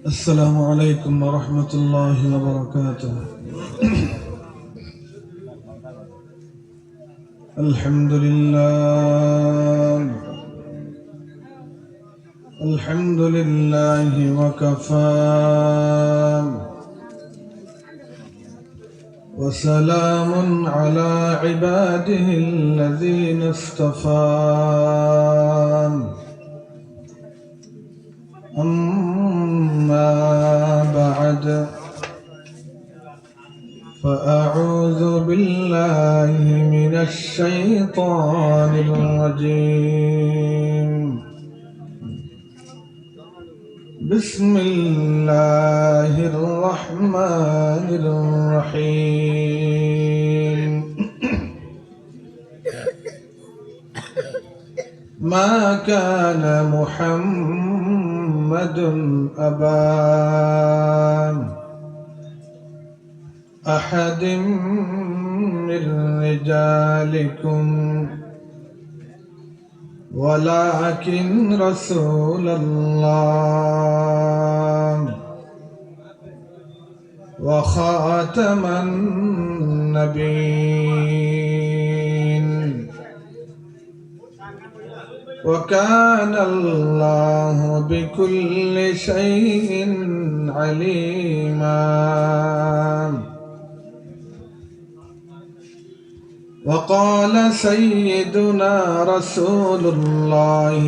السلام عليكم ورحمة الله وبركاته. الحمد لله الحمد لله وكفى وسلام على عباده الذين اصطفى. أما بعد فأعوذ بالله من الشيطان الرجيم. بسم الله الرحمن الرحيم. ما كان محمد أبا أحد من رجالكم ولكن رسول الله وخاتم النبيين وكان الله بكل شيء عليما. وقال سيدنا رسول الله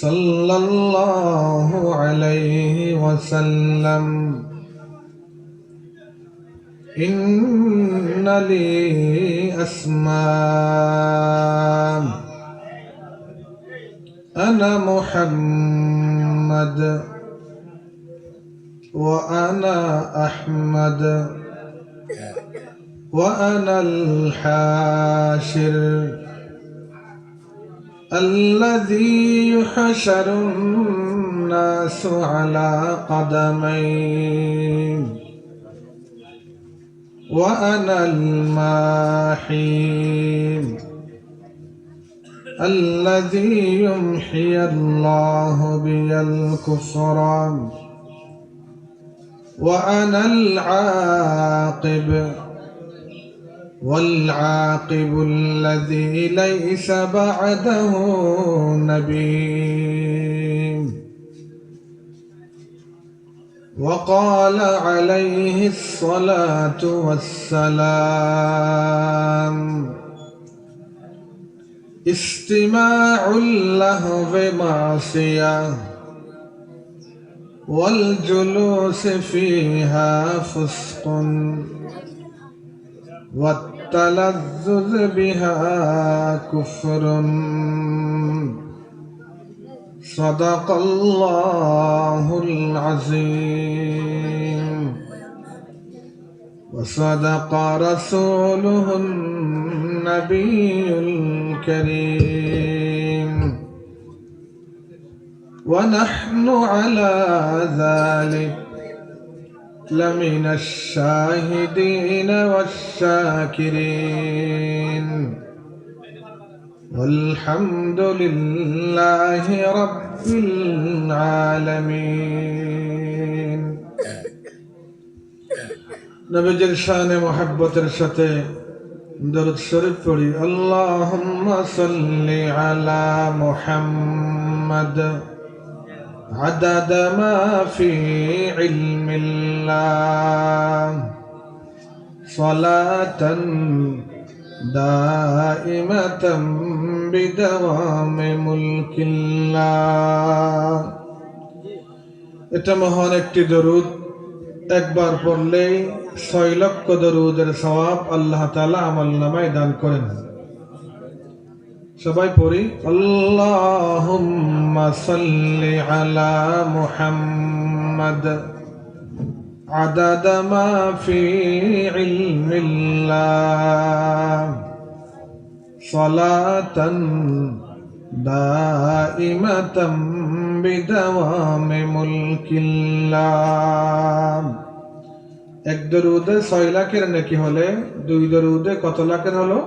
صلى الله عليه وسلم: إن لي أسماء أنا محمد وأنا أحمد وأنا الحاشر الذي يحشر الناس على قدمين وأنا الماحي الذي يمحي الله بي الكفر وأنا العاقب والعاقب الذي ليس بعده نبي. وقال عليه الصلاة والسلام: استماع اللهو معصية والجلوس فيها فسق والتلذذ بها كفر. صدق الله العظيم وصدق رسوله النبي الكريم. ونحن على ذلك لمن الشاهدين والشاكرين والحمد لله رب العالمين. নবীজির শানে মুহাব্বতের সাথে দরুদ শরীফ পড়ি। আল্লাহুম্মা সাল্লি আলা মুহাম্মাদ عدد ما في علم الله صلاة دائمة بدوام ملك الله. এটা মহান একটি দরুদ, একবার পড়লেই 6 লক্ষ দরুদের সওয়াব আল্লাহ তাআলা আমলনামায় দান করেন। সবাই পড়ি। আল্লাহুম্মা সাল্লি আলা মুহাম্মাদ আদাদা মা ফি ইলমিল্লাহ সালাতান দাইমাতাম বিদাওয়ামি মুলকিল্লাহ। এক দরুদে 6 লাখের নেকি হলে 2 দরুদে কত লাখের হলো?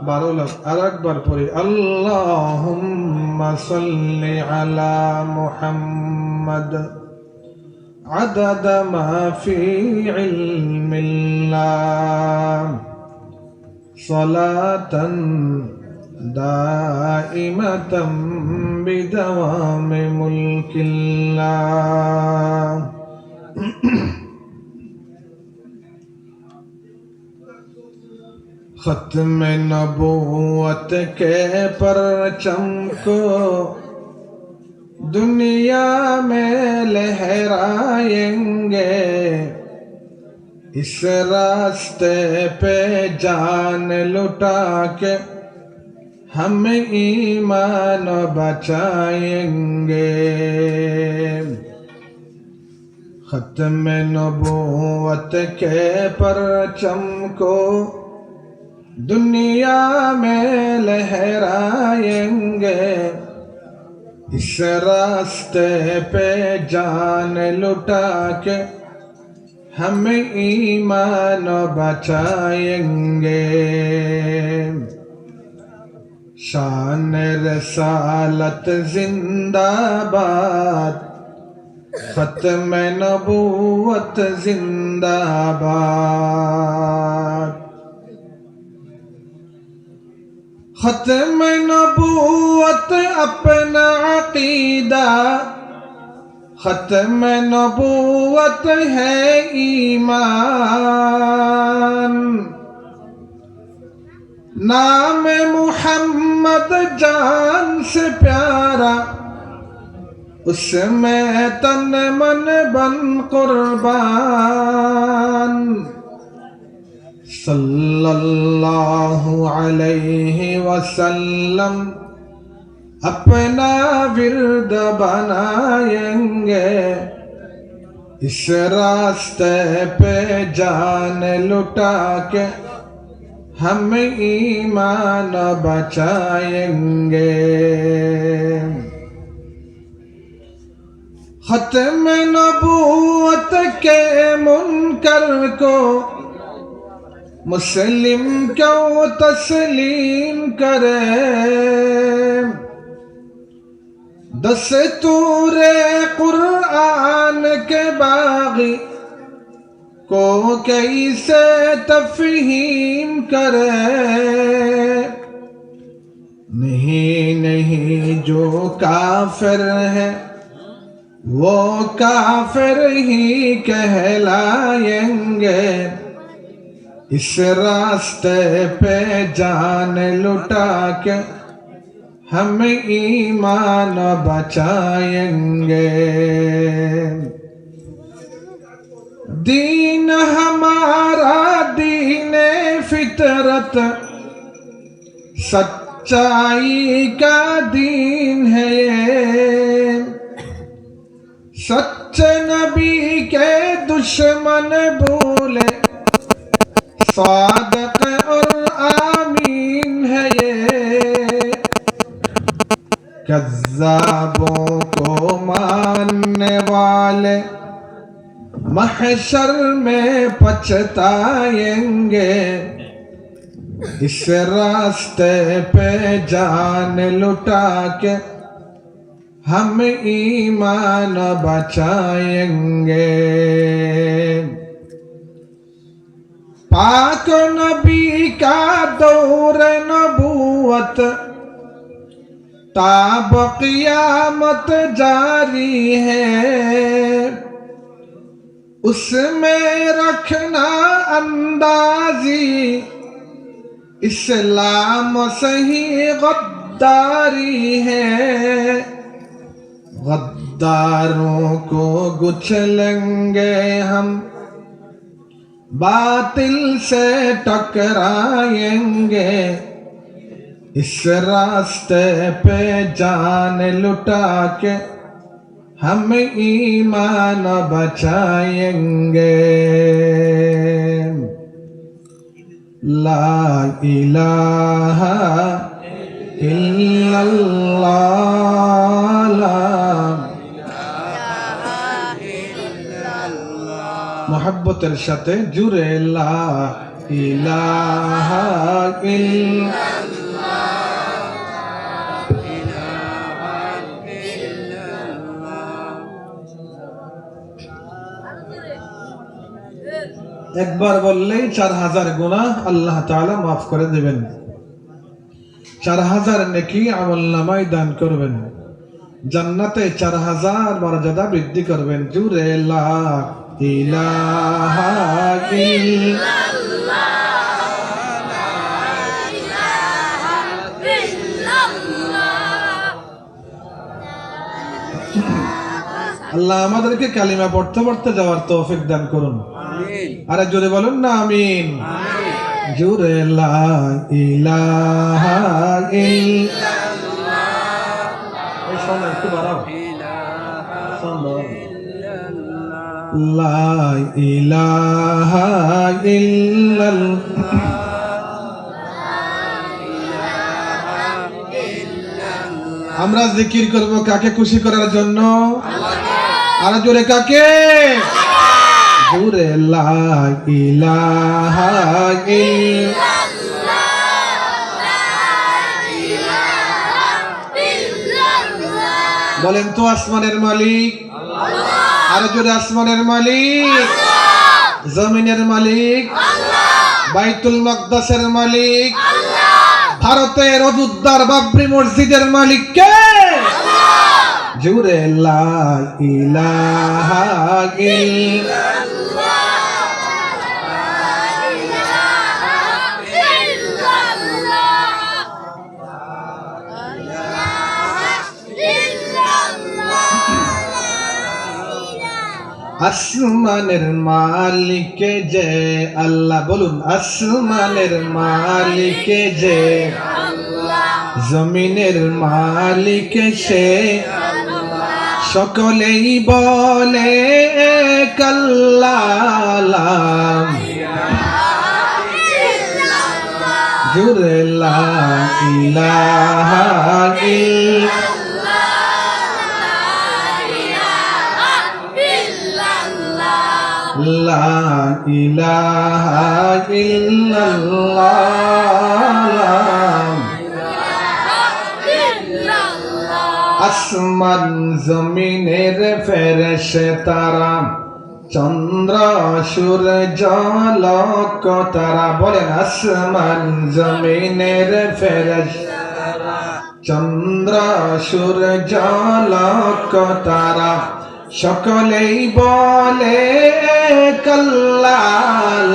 12 লোক আর একবার পড়ি আল্লাহুম্মা সাল্লি আলা মুহাম্মাদ আদাদা মা ফি ইলমিল্লাহ সালাতান দাইমাতাম বিদাওয়ামি মুলকিল্লাহ। ختم نبوت کے پرچم کو دنیا میں لہرائیں گے، اس راستے پہ جان لٹا کے ہم ایمان بچائیں گے۔ ختم نبوت کے پرچم کو دنیا میں لہرائیں گے، اس راستے پہ جان لٹا کے ہم ایمان بچائیں گے۔ شان رسالت زندہ باد، ختم نبوت زندہ باد۔ ختم نبوت اپنا عقیدہ، ختم نبوت ہے ایمان، نام محمد جان سے پیارا، اس میں تن من بن قربان۔ صلی اللہ علیہ وسلم اپنا ورد بنائیں گے، اس راستے پہ جان لٹا کے ہم ایمان بچائیں گے۔ ختم نبوت کے منکر کو مسلم کیوں تسلیم کرے، دستور قرآن کے باغی کو کیسے تفہیم کرے۔ نہیں جو کافر ہے وہ کافر ہی کہلائیں گے، اس راستے پہ جان لٹا کے ہم ایمان بچائیں گے۔ دین ہمارا دین فطرت، سچائی کا دین ہے یہ، سچے نبی کے دشمن بھولے، صادق اور آمین ہے یہ، کذابوں کو ماننے والے محشر میں پچھتائیں گے، اس راستے پہ جان لٹا کے ہم ایمان بچائیں گے۔ پاک نبی کا دور نبوت تا قیامت جاری ہے، اس میں رکھنا اندازی اسلام صحیح غداری ہے، غداروں کو کچلیں گے ہم، باطل سے ٹکرائیں گے، اس راستے پہ جان لٹا کے ہم ایمان بچائیں گے۔ لا الہ الا اللہ، لا محبتের সাথে জুড়ে লা ইলাহা ইল্লাল্লাহ একবার বললেই 4000 গুনাহ আল্লাহ তাআলা মাফ করে দেবেন, 4000 নেকি আমলনামায় দান করবেন, জান্নাতে 4000 মর্যাদা বৃদ্ধি করবেন। জুরে লা ইলাহা ইল্লাল্লাহ, আল্লাহ আমাদেরকে কালিমা পড়তে পড়তে যাওয়ার তৌফিক দান করুন। আরে জোরে বলুন না আমিন। জুরে লা ইলাহা ইল্লাল্লাহ, এই শোনা একটু বাড়াও, লা ইলাহা ইল্লাল্লাহ। আমরা জিকির করব কাকে খুশি করার জন্য? আর জোরে কাকে? জোরে লা ইলাহা ইল্লাল্লাহ। বলেন তো আসমানের মালিক, আর জোরে আসমানের মালিক, জমিনের মালিক, বাইতুল মাকদাসের মালিক, ভারতের অযোধ্যার বাবরি মসজিদের মালিক কে? জুরে লা ইলাহা ইল্লাল্লাহ। আসমানের মালিক যে আল্লাহ, বলুন আসমানের মালিক যে আল্লাহ, জমিনের মালিক সে সকলেই বলে কাল্লাম। জুরে লা ইলাহা ইল্লাল্লাহ, লা ইলাহা ইল্লাল্লাহ। আসমান জমিনের ফেরেশতারা, চন্দ্র সূর্য লোক তারা, বলেন আসমান জমিনের ফেরেশতারা, চন্দ্র সূর্য লোক তারা সকলেই বলে কাল্লাম।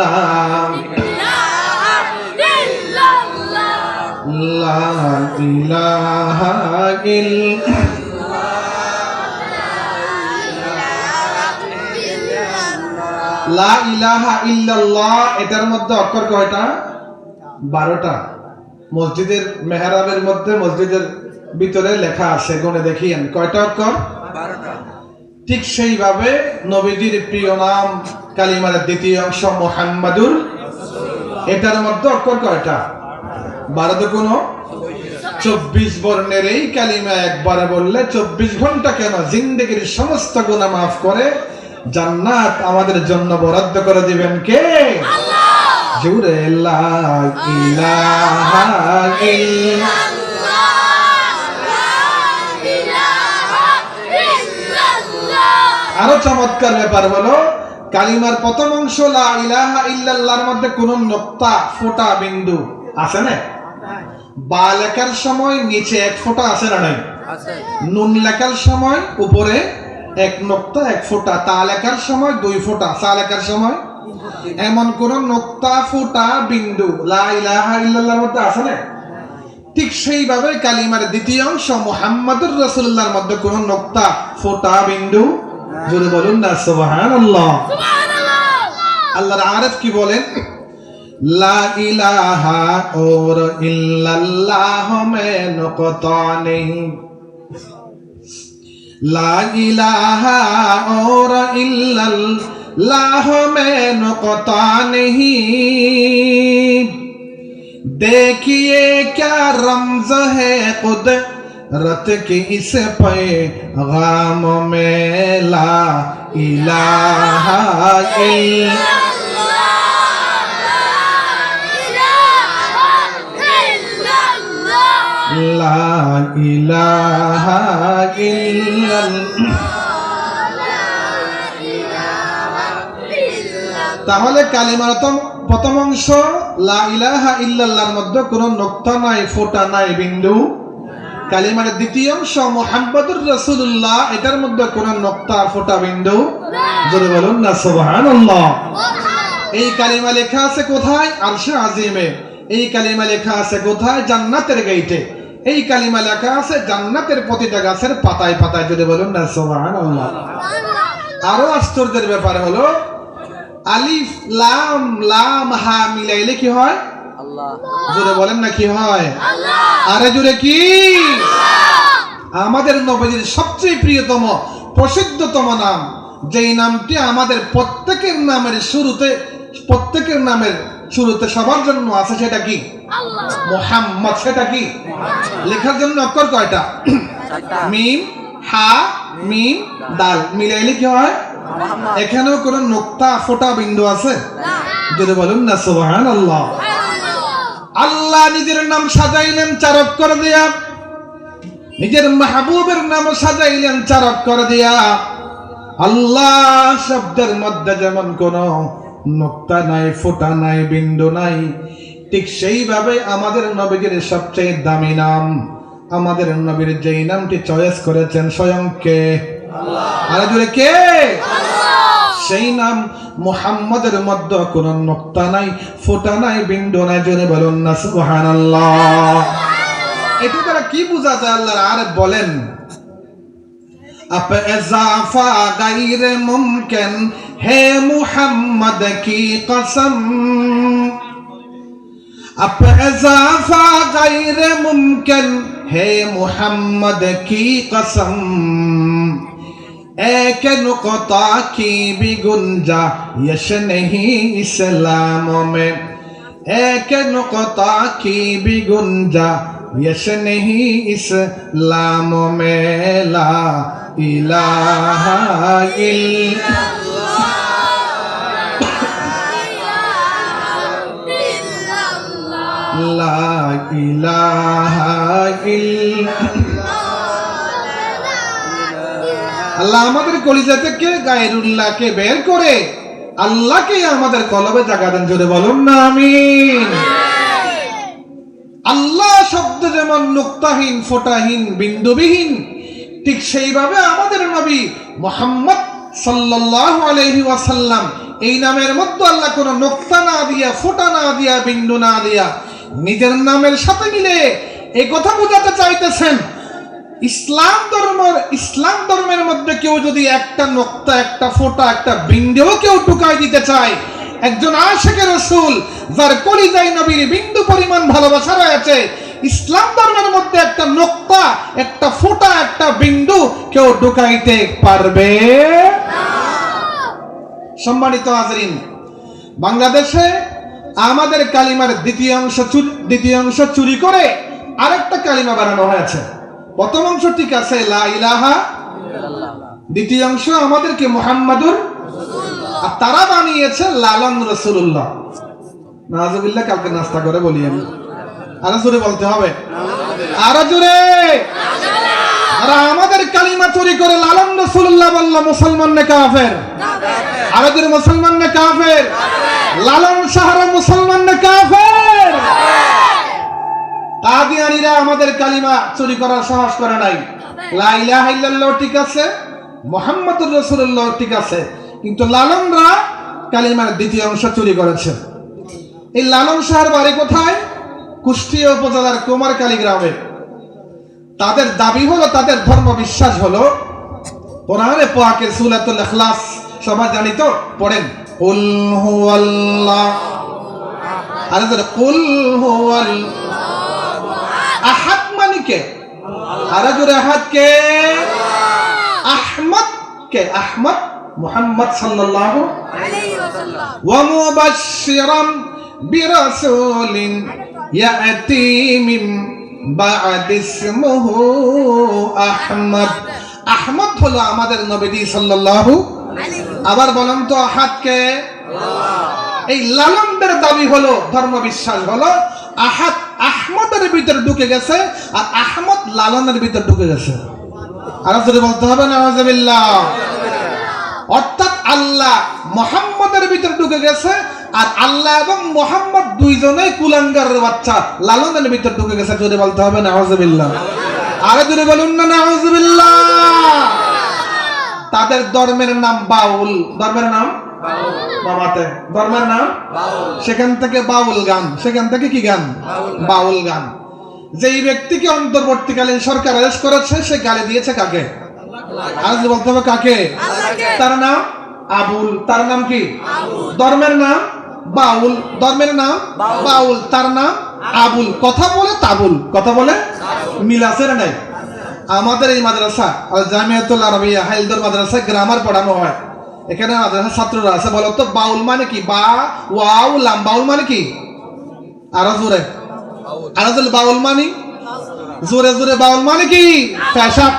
লা ইলাহা ইল্লাল্লাহ, লা ইলাহা ইল্লাল্লাহ। এটার মধ্যে অক্ষর কয়টা? 12টা। মসজিদের মেহরাবের মধ্যে, মসজিদের ভিতরে লেখা আছে, গুণে দেখিয়েন কয়টা অক্ষর? 12টা। ঠিক সেইভাবে নবীজির প্রিয় নাম কালিমার দ্বিতীয় অংশ মুহাম্মাদুর, এটার মধ্যে অক্ষর কয়টা? 12 কোনো 24 বর্ণের এই কালিমা একবারে বললে 24 ঘন্টা কেন জিন্দেগির সমস্ত গুনাহ মাফ করে জান্নাত আমাদের জন্য বরাদ্দ করে দিবেন কে? আল্লাহ। জুরে লা ইলাহা ইল্লাল্লাহ। আরো চমৎকার ব্যাপার হলো কালিমার প্রথম অংশ লা ইলাহা ইল্লাল্লাহর মধ্যে কোন নোক্তা, ফোঁটা, বিন্দু আছে না? বা লেখার সময় নিচে এক ফোঁটা আছে না নাই? নুন লেখার সময় উপরে এক নোক্তা এক ফোঁটা, তা লেখার সময় 2 ফোঁটা, সা লেখার সময় এমন কোন নোক্তা, ফোঁটা, বিন্দু লা ইলাহা ইল্লাল্লাহর মধ্যে আছে না? ঠিক সেইভাবে কালিমার দ্বিতীয় অংশ মুহাম্মাদুর রাসূলুল্লাহর মধ্যে কোন নোক্তা, ফোঁটা, বিন্দু, জোরে বলুন না সুবহানাল্লাহ। আল্লাহর আরিফ কি বলেন? লা ইলাহা और इल्लल्लाह में नुक़ता नहीं, ला इलाहा और इल्लल्लाह में नुक़ता नहीं। देखिए क्या रमज़ है कुदरत की इस पैगाम में, ला इलाहा इल्लल्लाह, লা ইলাহা ইল্লাল্লাহ। তাহলে কালিমার প্রথম অংশ লা ইলাহা ইল্লাল্লাহর মধ্যে কোনো নোক্তা নাই, ফোঁটা নাই, বিন্দু। কালিমার দ্বিতীয় অংশ মুহাম্মাদুর রাসূলুল্লাহ, এটার মধ্যে কোনো নোক্তা, ফোঁটা, বিন্দু। জোরে বলুন না সুবহানাল্লাহ। এই কালিমা লেখা আছে কোথায়? আরশে আজিমে। এই কালিমা লেখা আছে কোথায়? জান্নাতের গেইটে। এই কালিমা লেখা আছে জান্নাতের প্রতিটা গাছের পাতায় পাতায়। জোরে বলুন না সুবহানাল্লাহ। আরো আশ্চর্যের ব্যাপার হলো আলিফ লাম লাম হা মিলাইলে কি হয়? আল্লাহ। জোরে বলেন না কি হয়? আল্লাহ। আরে জোরে কি? আমাদের নবীর সবচেয়ে প্রিয়তম প্রসিদ্ধতম নাম, যেই নামটি আমাদের প্রত্যেকের নামের শুরুতে সবার জন্য আছে, সেটা কি? আল্লাহ। মুহাম্মদ। সেটা কি? লেখার জন্য অক্ষর কয়টা? মিম হা মিম দাল মিলাইলে কি হয়? এখানেও কোন নোক্তা, ফোঁটা, বিন্দু আছে? যদি বলুন না সুবহানাল্লাহ। আল্লাহ নিজের নাম সাজাইলেন 4 অক্ষর দিয়া, নিজের মাহবুবের নাম সাজাইলেন 4 অক্ষর দিয়া। আল্লাহ শব্দের মধ্যে যেমন কোন নোক্তা নাই, ফোঁটা নাই, বিন্দু নাই, ঠিক সেইভাবে আমাদের নবীর সবচেয়ে দামি নাম, আমাদের নবীর যেই নামটি চয়েস করেছেন স্বয়ং কে? আল্লাহ। আরে জোরে কে? আল্লাহ। সেই নাম মুহাম্মাদের মধ্যে কোনো নোক্তা নাই, ফোঁটা নাই, বিন্দু নাই। জোরে বলুন না সুবহানাল্লাহ। এটা দ্বারা কি বোঝা যায়? আল্লাহ আর বলেন আপ ইজাফা গায়রে মুমকিন হে মুহাম্মদ কি কসম, আপ ইজাফা গায়রে মুমকিন হে মুহাম্মদ কি কসম, एक नुक्ता की भी गुंजाइश नहीं इस्लाम में, एक नुक्ता की भी गुंजाइश नहीं इस्लाम में, ला इलाहा इल्लल्लाह, ला इलाहा इल्लल्लाह। আল্লাহ আমাদের কলিজা থেকে গায়রুল্লাহকে বের করে আল্লাহকে আমাদের কলবে জায়গা দেন। জোরে বলুন না আমিন। আল্লাহ শব্দ যেমন নুক্তাহীন, ফোঁটাহীন, বিন্দুবিহীন, ঠিক সেইভাবে আমাদের নবী মুহাম্মদ সাল্লাল্লাহু আলাইহি ওয়াসাল্লাম, এই নামের মধ্যে আল্লাহ কোনো নুক্তা না দিয়া, ফোঁটা না দিয়া, বিন্দু না দিয়া নিজের নামের সাথে মিলে এই কথা বোঝাতে চাইতেছেন ইসলাম ধর্মের মধ্যে কেউ যদি একটা নোক্তা, একটা ফোঁটা, একটা বিন্দু কেউ ঢুকাই দিতে চায়, একজন আশিকে রাসূল যার কলিজায় নবীর বিন্দু পরিমাণ ভালোবাসা রয়েছে, ইসলাম ধর্মের মধ্যে একটা নোক্তা, একটা ফোঁটা, একটা বিন্দু কেউ ঢুকাইতে পারবে না। সম্মানিত হাজরিন, বাংলাদেশে আমাদের কালিমার দ্বিতীয় অংশ চুরি করে আরেকটা কালিমা বানানো হয়েছে। প্রথম অংশ ঠিক আছে লা ইলাহা ইল্লাল্লাহ, দ্বিতীয় অংশ আমাদেরকে মুহাম্মাদুর রাসূলুল্লাহ, আর তারা বানিয়েছে লালন রাসূলুল্লাহ। নাযুবিল্লাহ, কালকে নাস্তা করে বলি আমি। আরো জোরে বলতে হবে, আরো জোরে। আর আমাদের কালিমা চুরি করে লালন রাসূলুল্লাহ বলল মুসলমান না কাফের? আরো জোরে, মুসলমান না কাফের? লালন শাহরা মুসলমান না কাফের? কাদিয়ানীরা আমাদের কালিমা চুরি করার সাহস করে নাই। লা ইলাহা ইল্লাল্লাহ ঠিক আছে, মুহাম্মাদুর রাসূলুল্লাহ ঠিক আছে, কিন্তু লালনরা কালিমার দ্বিতীয় অংশ চুরি করেছে। এই লালন শাহর বাড়ি কোথায়? কুষ্টিয়া উপজেলার কুমারকালী গ্রামে। তাদের দাবি হলো, তাদের ধর্ম বিশ্বাস হলো কোরআনে পাকের সূরাতুল ইখলাস সবাই জানি তো, পড়েন কুল হুয়াল্লাহ, আরে কুল হুয়াল্লাহ আহাদ মানে কে? আরে জোরে, আহাদ কে? আহমদ কে? আহমদ মুহাম্মদ সাল্লাল্লাহু আলাইহি ওয়াসাল্লাম। ওয়া মুবাশশিরাম বিরাসূলিন ইয়াতি মিন বা'দ ইসমুহু আহমদ। আহমদ হলো আমাদের নবী সাল্লাল্লাহু আলাইহি ওয়াসাল্লাম। আবার বলেন তো আহাদ কে? আল্লাহ। এই লালনদের দাবি হলো, ধর্ম বিশ্বাস হলো আহাদ আহমদের ভিতরে ঢুকে গেছে আর আহমদ লালনের ভিতরে ঢুকে গেছে। আর যদি বলতে হবে নাউযুবিল্লাহ। অর্থাৎ আল্লাহ মুহাম্মদের ভিতর ঢুকে গেছে, আর আল্লাহ এবং মুহাম্মদ দুইজনেই কুলাঙ্গারের বাচ্চা লালনের ভিতর ঢুকে গেছে। জোরে বলতে হবে নাউজুবিল্লাহ। আরে জোরে বলুন না নাউজুবিল্লাহ। তাদের ধর্মের নাম বাউল। ধর্মের নাম বাবাতে, ধর্মের নাম সেখান থেকে বাউল গান, সেখান থেকে কি গান? বাউল গান। যেই ব্যক্তিকে অন্তর্বর্তীকালীন সরকার আদেশ করেছে সে গালি দিয়েছে কাকে? আজ বলতে হবে কাকে? তার নাম আবুল। তার নাম কি? ধর্মের নাম বাউল। ধর্মের নাম বাউল, তার নাম আবুল। কথা বলে তাবুল, কথা বলে মিল আছে না নাই? আমাদের এই মাদ্রাসা আল জামিয়াতুল আরবিয়া হাইলদর মাদ্রাসায় গ্রামার পড়ানো হয়। এখানে মাদ্রাসা ছাত্ররা আছে। বলো তো বাউল মানে কি? বা ওয়াও লাম। বাউল মানে কি? আরো জোরে, আরো জোরে। বাউল মানে জোরে জোরে। বাউল মানে কি? পেশাব।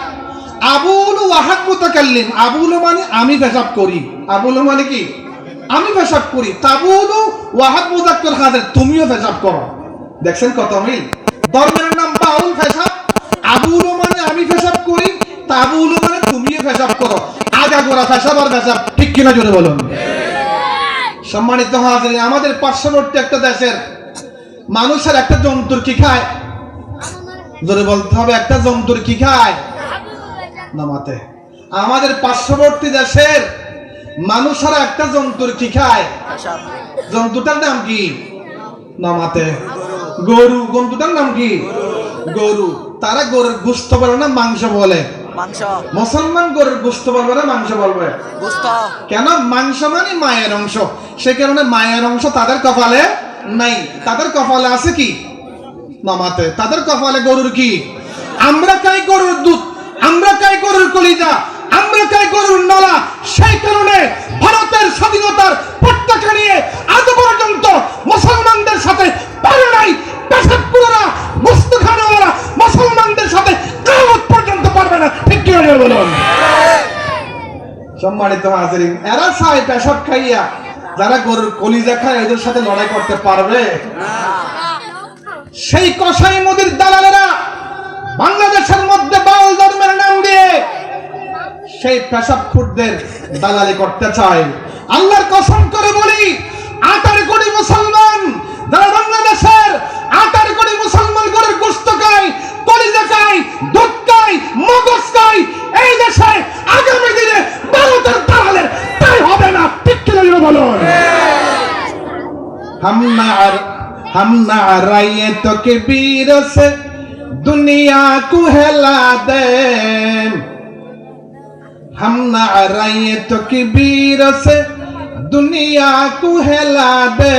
আবুল ওয়াহাদ মুতাকাল্লিম। আবুল মানে আমি পেশাব করি। আবুল মানে কি? আমি পেশাব করি। তাবুল ওয়াহাদ মুযাক্কার হাজির, তুমিও পেশাব করো। দেখছেন কত মিল? ধর্মের নাম বাউল পেশাব। আবুল মানে আমি পেশাব করি, তাবুল মানে তুমিও পেশাব করো। আগাগোড়া পেশাব আর পেশাব, ঠিক কিনা জোরে বলুন। সম্মানিত হাজির, আমাদের পার্শ্ববর্তী একটা দেশের মানুষের একটা জন্তুর কি খায়? জোরে বলতে হবে, একটা জন্তুর কি খায়? নামাতে। আমাদের পার্শ্ববর্তী দেশের মানুষেরা একটা জন্তুর কি খায়? জন্তুটার নাম কি? নামাতে। গরু। জন্তুটার নাম কি? গরু। তারা গরুর গোশত বলে না মাংস বলে? মুসলমান গরুর গোশত বলবে না মাংস বলবে? কেন? মাংস মানে মায়ের অংশ, সে কারণে মায়ের অংশ তাদের কপালে নাই। তাদের কপালে আছে কি? নামাতে। তাদের কপালে গরুর কি? আমরা খাই গরুর দুধ, আমরা খাই গরুর কলিজা, আমরা খাই গরুর নলা। সেই কারণে ভারতের স্বাধীনতার পতাকা নিয়ে আজ পর্যন্ত মুসলমানদের সাথে পারে নাই। পেশাব কুরারা, মুস্তাখানাওয়ালা মুসলমানদের সাথে কিয়ামত পর্যন্ত পারবে না, ঠিক কি বলুন? সম্মানিত হাজিরিন, এরা চায় পেশাব খাইয়া যারা গরুর কলিজা খায় এদের সাথে লড়াই করতে পারবে? সেই কসাই মুদির দালালেরা বাংলাদেশের মধ্যে বাউল ধর্মের নাম দিয়ে সেই পেশাবখোরদের দালালি করতে চায়। আল্লাহর কসম করে বলি, 18 কোটি মুসলমান যারা বাংলাদেশের 18 কোটি মুসলমান গরুর গোশত খায়, কলিজা খায়, দুধ খায়, মগজ খায়, এই দেশে আগামী দিনে ভারতের দালালের তাই হবে না, ঠিক কি বলুন? हम नाराए तो कबीर से दुनिया को हिला दे, हम नाराए तो कबीर से दुनिया को हिला दे,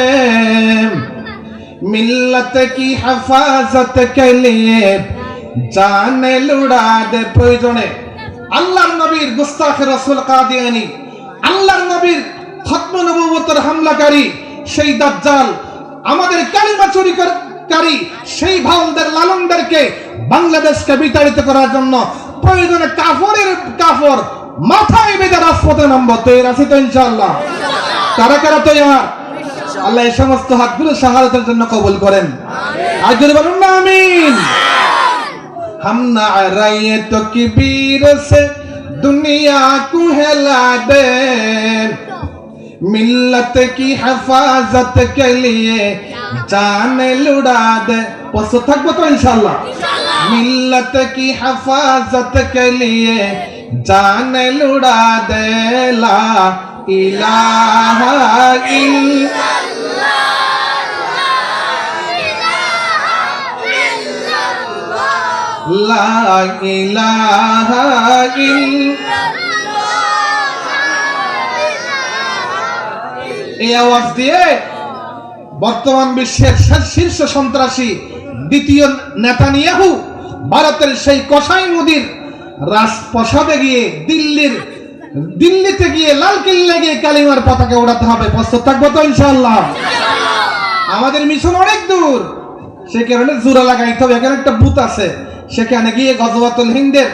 मिल्लत की हिफाजत के लिए जाने लुड़ा दे। प्रयोजने আল্লাহর নবীর গুস্তাখ রাসূল কাদিয়ানী, আল্লাহর নবীর খতম নবুয়তের হামলাকারী সেই দাজ্জাল, আমাদের কালিমা চুরিকারী সেই ভাউলদের লালনদেরকে বাংলাদেশকে বিতাড়িত করার জন্য প্রয়োজনে কাফরের কাফর মাথায় বেঁধে রাজপথে নামবো। তৈরি আছি তো ইনশাআল্লাহ? কারা কারা তৈয়ার? আল্লাহ এই সমস্ত হাতগুলো শাহাদাতের জন্য কবুল করেন। আর জোরে বলুন না আমিন। हम नाराए तो कबीर से दुनिया को हिला दे, मिल्लत की हिफाजत के लिए जान लुड़ा दे। প্রস্তুত থাকবো তো ইনশাআল্লাহ? मिल्लत की हिफाजत के लिए जान लुड़ा दे, ला इलाहा इल्लल्लाह, লা ইলাহা ইল্লাল্লাহ। এই আওয়াজ দিয়ে বর্তমান বিশ্বের শীর্ষ সন্ত্রাসী দ্বিতীয় নেতানিয়াহু ভারতের সেই কসাই মুদির রাজপ্রাসাদে গিয়ে দিল্লিতে গিয়ে লালকেল্লায় গিয়ে কালিমার পতাকা ওড়াতে হবে। প্রস্তুত থাকবো তো ইনশাআল্লাহ? আমাদের মিশন অনেক দূর, সে কারণে জোড়া লাগাইতে হবে। এখানে একটা বুথ আছে, সেখানে গিয়ে গজওয়াতুল হিন্দের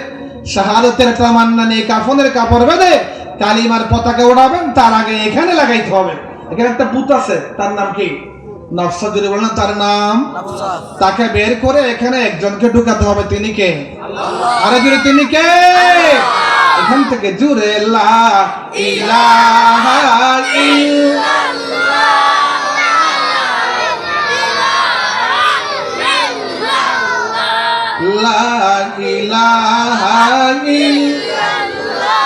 শাহাদাতের তামান্না নিয়ে কাফনের কাপড় বেঁধে কালিমার পতাকা ওড়াবেন। তার আগে এখানে লাগাইতে হবে। এখানে একটা বুথ আছে, তার নাম কি? নফসা। যদি বলেন তার নাম, তাকে বের করে এখানে একজনকে ঢুকাতে হবে। তিনি কে? আরে যদি তিনি কে? এখান থেকে জুড়ে লা ইলাহা ইল্লাল্লাহ, লা ইলাহা ইল্লাল্লাহ।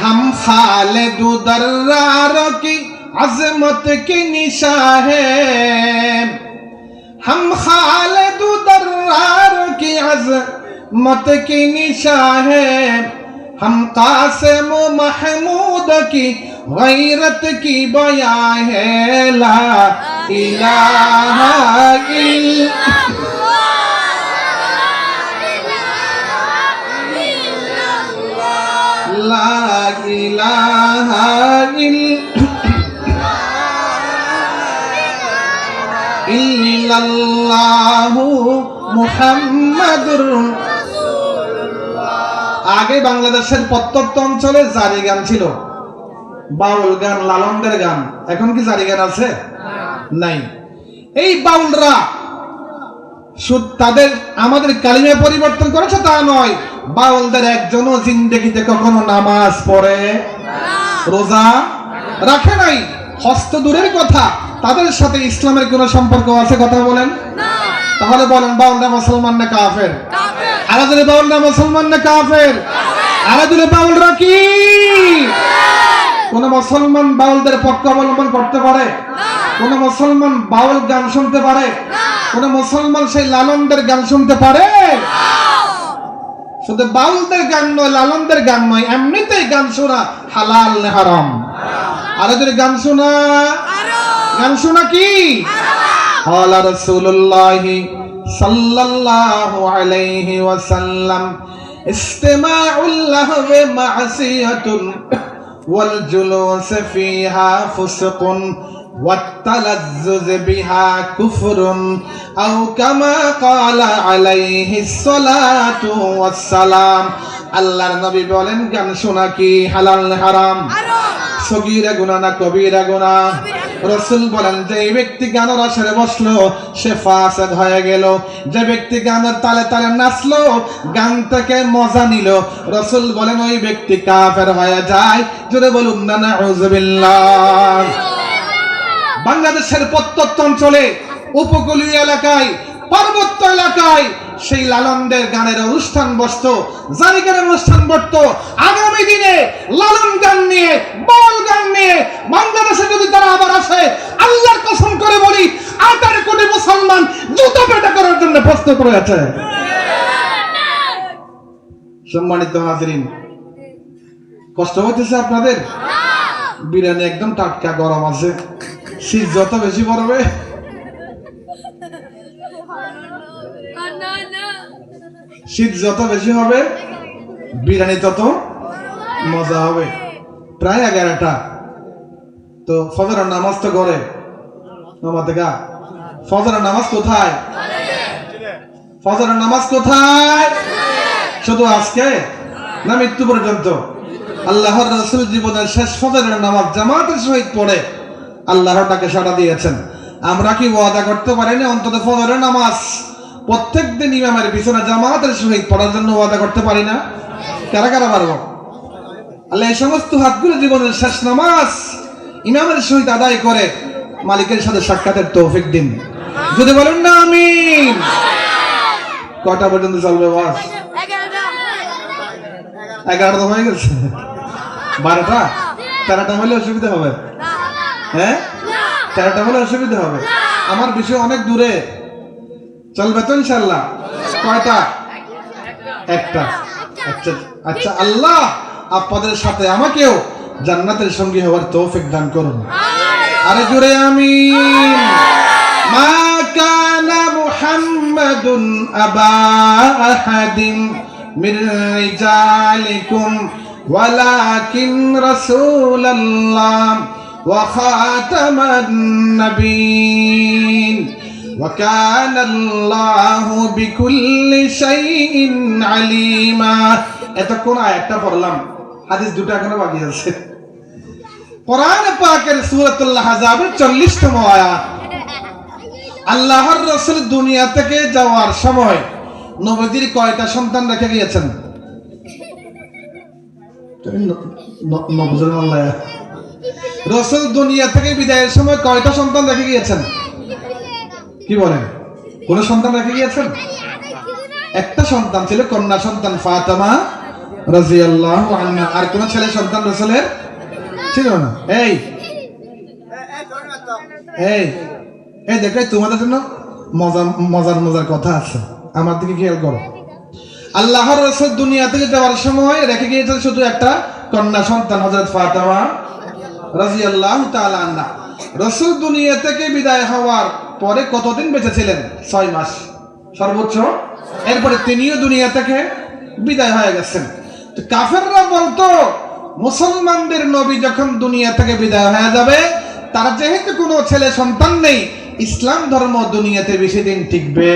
हम खालिद दर्रार की अजमत की निशा है, हम खालिद दर्रार की अजमत की निशा है, हम कासिम महमूद की गैरत की बया है, ला इलाहा इल्लल्लाह, ला इलाहा ইল্লাল্লাহু মুহাম্মাদুর রাসূলুল্লাহ। আগে বাংলাদেশের প্রত্যন্ত অঞ্চলে জারি গান ছিল, বাউল গান, লালনদের গান। এখন কি জারি গান আছে? নাই। এই বাউলরা শুধু তাদের আমাদের কালিমা পরিবর্তন করেছে তা নয়, বাউলদের একজনও জিন্দেগিতে কখনো নামাজ পড়ে রোজা রাখে নাই। হস্ত দূরের কথা, তাদের সাথে ইসলামের কোন সম্পর্ক আছে? কথা বলেন। তাহলে বলেন, বাউলরা মুসলমান না কাফের? আরে দিলে বাউলরা মুসলমান না কাফের? আরে দিলে বাউলরা কি কোন মুসলমান বাউলদের পক্ষ অবলম্বন করতে পারে? কোন মুসলমান বাউল গান শুনতে পারে? কোন মুসলমান সেই লালনদের গান শুনতে পারে? শুধু বাউলদের গান নয়, লালনদের গান নয়, এমনিতেই গান শোনা হালাল না হারাম? আরে দিলে গান শোনা, গান শোনা কি? قال رسول الله صلى الله عليه وسلم استماع اللهو معصية والجلوس فيها فسق والتلذذ بها كفر أو كما قال عليه الصلاة والسلام। আল্লাহর নবী বলেন, গান শোনা কি হালাল না হারাম? সগীরা গুনাহ না কবিরা গুনাহ? রাসূল বলেন, যে ব্যক্তি গানের আসরে বসলো সে ফাসিক হয়ে গেল। যে ব্যক্তি গানের তালে তালে নাচলো, গান থেকে মজা নিল, রাসূল বলেন ওই ব্যক্তি কাফের হয়ে যায়। জোরে বলুন না নাউযুবিল্লাহ। বাংলাদেশের প্রত্যন্ত অঞ্চলে, উপকূলীয় এলাকায়, পার্বত্য এলাকায় সেই লালনদের গানের অনুষ্ঠান বসতো, জারি গানের অনুষ্ঠান বসতো। আগামী দিনে লালন গান নিয়ে, বাউল গান নিয়ে বাংলাদেশে যদি তারা আবার আসে, আল্লাহর কসম করে বলি 18 কোটি মুসলমান জুতা পেটা করার জন্য প্রস্তুত রয়েছে। সম্মানিত হাজিরিন, কষ্ট হইতেছে আপনাদের? বিরিয়ানি একদম টাটকা গরম আছে, শীত যত বেশি পড়বে শীত যত বেশি হবে বিরিয়ানি তত মজা হবে। প্রায় 11টা তো ফজরের নামাজ তো করে ফজরের নামাজ কোথায়? ফজরের নামাজ কোথায়? শুধু আজকে না মৃত্যু পর্যন্ত? আল্লাহর রাসূল জীবনের শেষ ফজরের নামাজ জামাতের সহিত পড়ে আল্লাহর ডাকে সাড়া দিয়েছেন। আমরা কি ওয়াদা করতে পারি না অন্তত ফজরের নামাজ প্রত্যেকদিন ইমামের পিছনে জামাতের সহিত পড়ার জন্য ওয়াদা করতে পারি না? কারা কারা পারবো? আল্লাহ এই সমস্ত হাতগুলো জীবনের শেষ নামাজ ইমামের সহিত আদায় করে মালিকের সাথে সাক্ষাতের তৌফিক দিন। যদি বলেন না আমিন। কটা পর্যন্ত চলবে ওয়াজ? 11টা হয়ে গেছে। 12টা 13টা হলে অসুবিধা হবে? হ্যাঁ, 13টা হলে অসুবিধা হবে। আমার বিষয় অনেক দূরে, চলবে তো ইনশাআল্লাহ? কয়টা? একটা। আচ্ছা, আল্লাহ আপনাদের সাথে আমাকেও জান্নাতের সঙ্গী হওয়ার তৌফিক দান করুন। আরে জোরে আমিন। মা কানা মুহাম্মাদুন আবা আহাদিন মির রিজালিকুম ওয়ালাকিন রাসূলুল্লাহ ওয়া খাতামান নাবিয়্যিন وكان الله بكل شيء عليما। এতক্ষণ আয়াতটা পড়লাম, হাদিস দুটো এখনো বাকি আছে। কোরআন পাকের সূরাতুল আহজাবের 40তম আয়াত। আল্লাহর রাসূল দুনিয়া থেকে যাওয়ার সময় নবীজির কয়টা সন্তান রেখে গিয়েছেন? রাসূল দুনিয়া থেকে বিদায়ের সময় কয়টা সন্তান রেখে গিয়েছেন? কি বলেন? কোন সন্তান রেখে গিয়েছেন? একটা সন্তান ছিল, কন্যা সন্তান ফাতেমা রাদিয়াল্লাহু আনহা। আর কোন ছেলে সন্তান রাসূলের ছিল না। এই এই এই দেখো, তোমাদের জন্য মজার কথা আছে, আমার দিকে খেয়াল করো। আল্লাহর রাসূল দুনিয়া থেকে যাওয়ার সময় রেখে গিয়েছেন শুধু একটা কন্যা সন্তান, হযরত ফাতেমা রাদিয়াল্লাহু তাআলা আনহা। রাসূল দুনিয়া থেকে বিদায় হওয়ার পরে কতদিন বেঁচে ছিলেন? 6 মাস সর্বোচ্চ। এরপরে তিনিও দুনিয়া থেকে বিদায় হয়ে গেছেন। তো কাফেররা বলতো, মুসলমানদের নবী যখন দুনিয়া থেকে বিদায় হয়ে যাবে, তার যেহেতু কোনো ছেলে সন্তান নেই, ইসলাম ধর্ম দুনিয়াতে বেশি দিন টিকবে।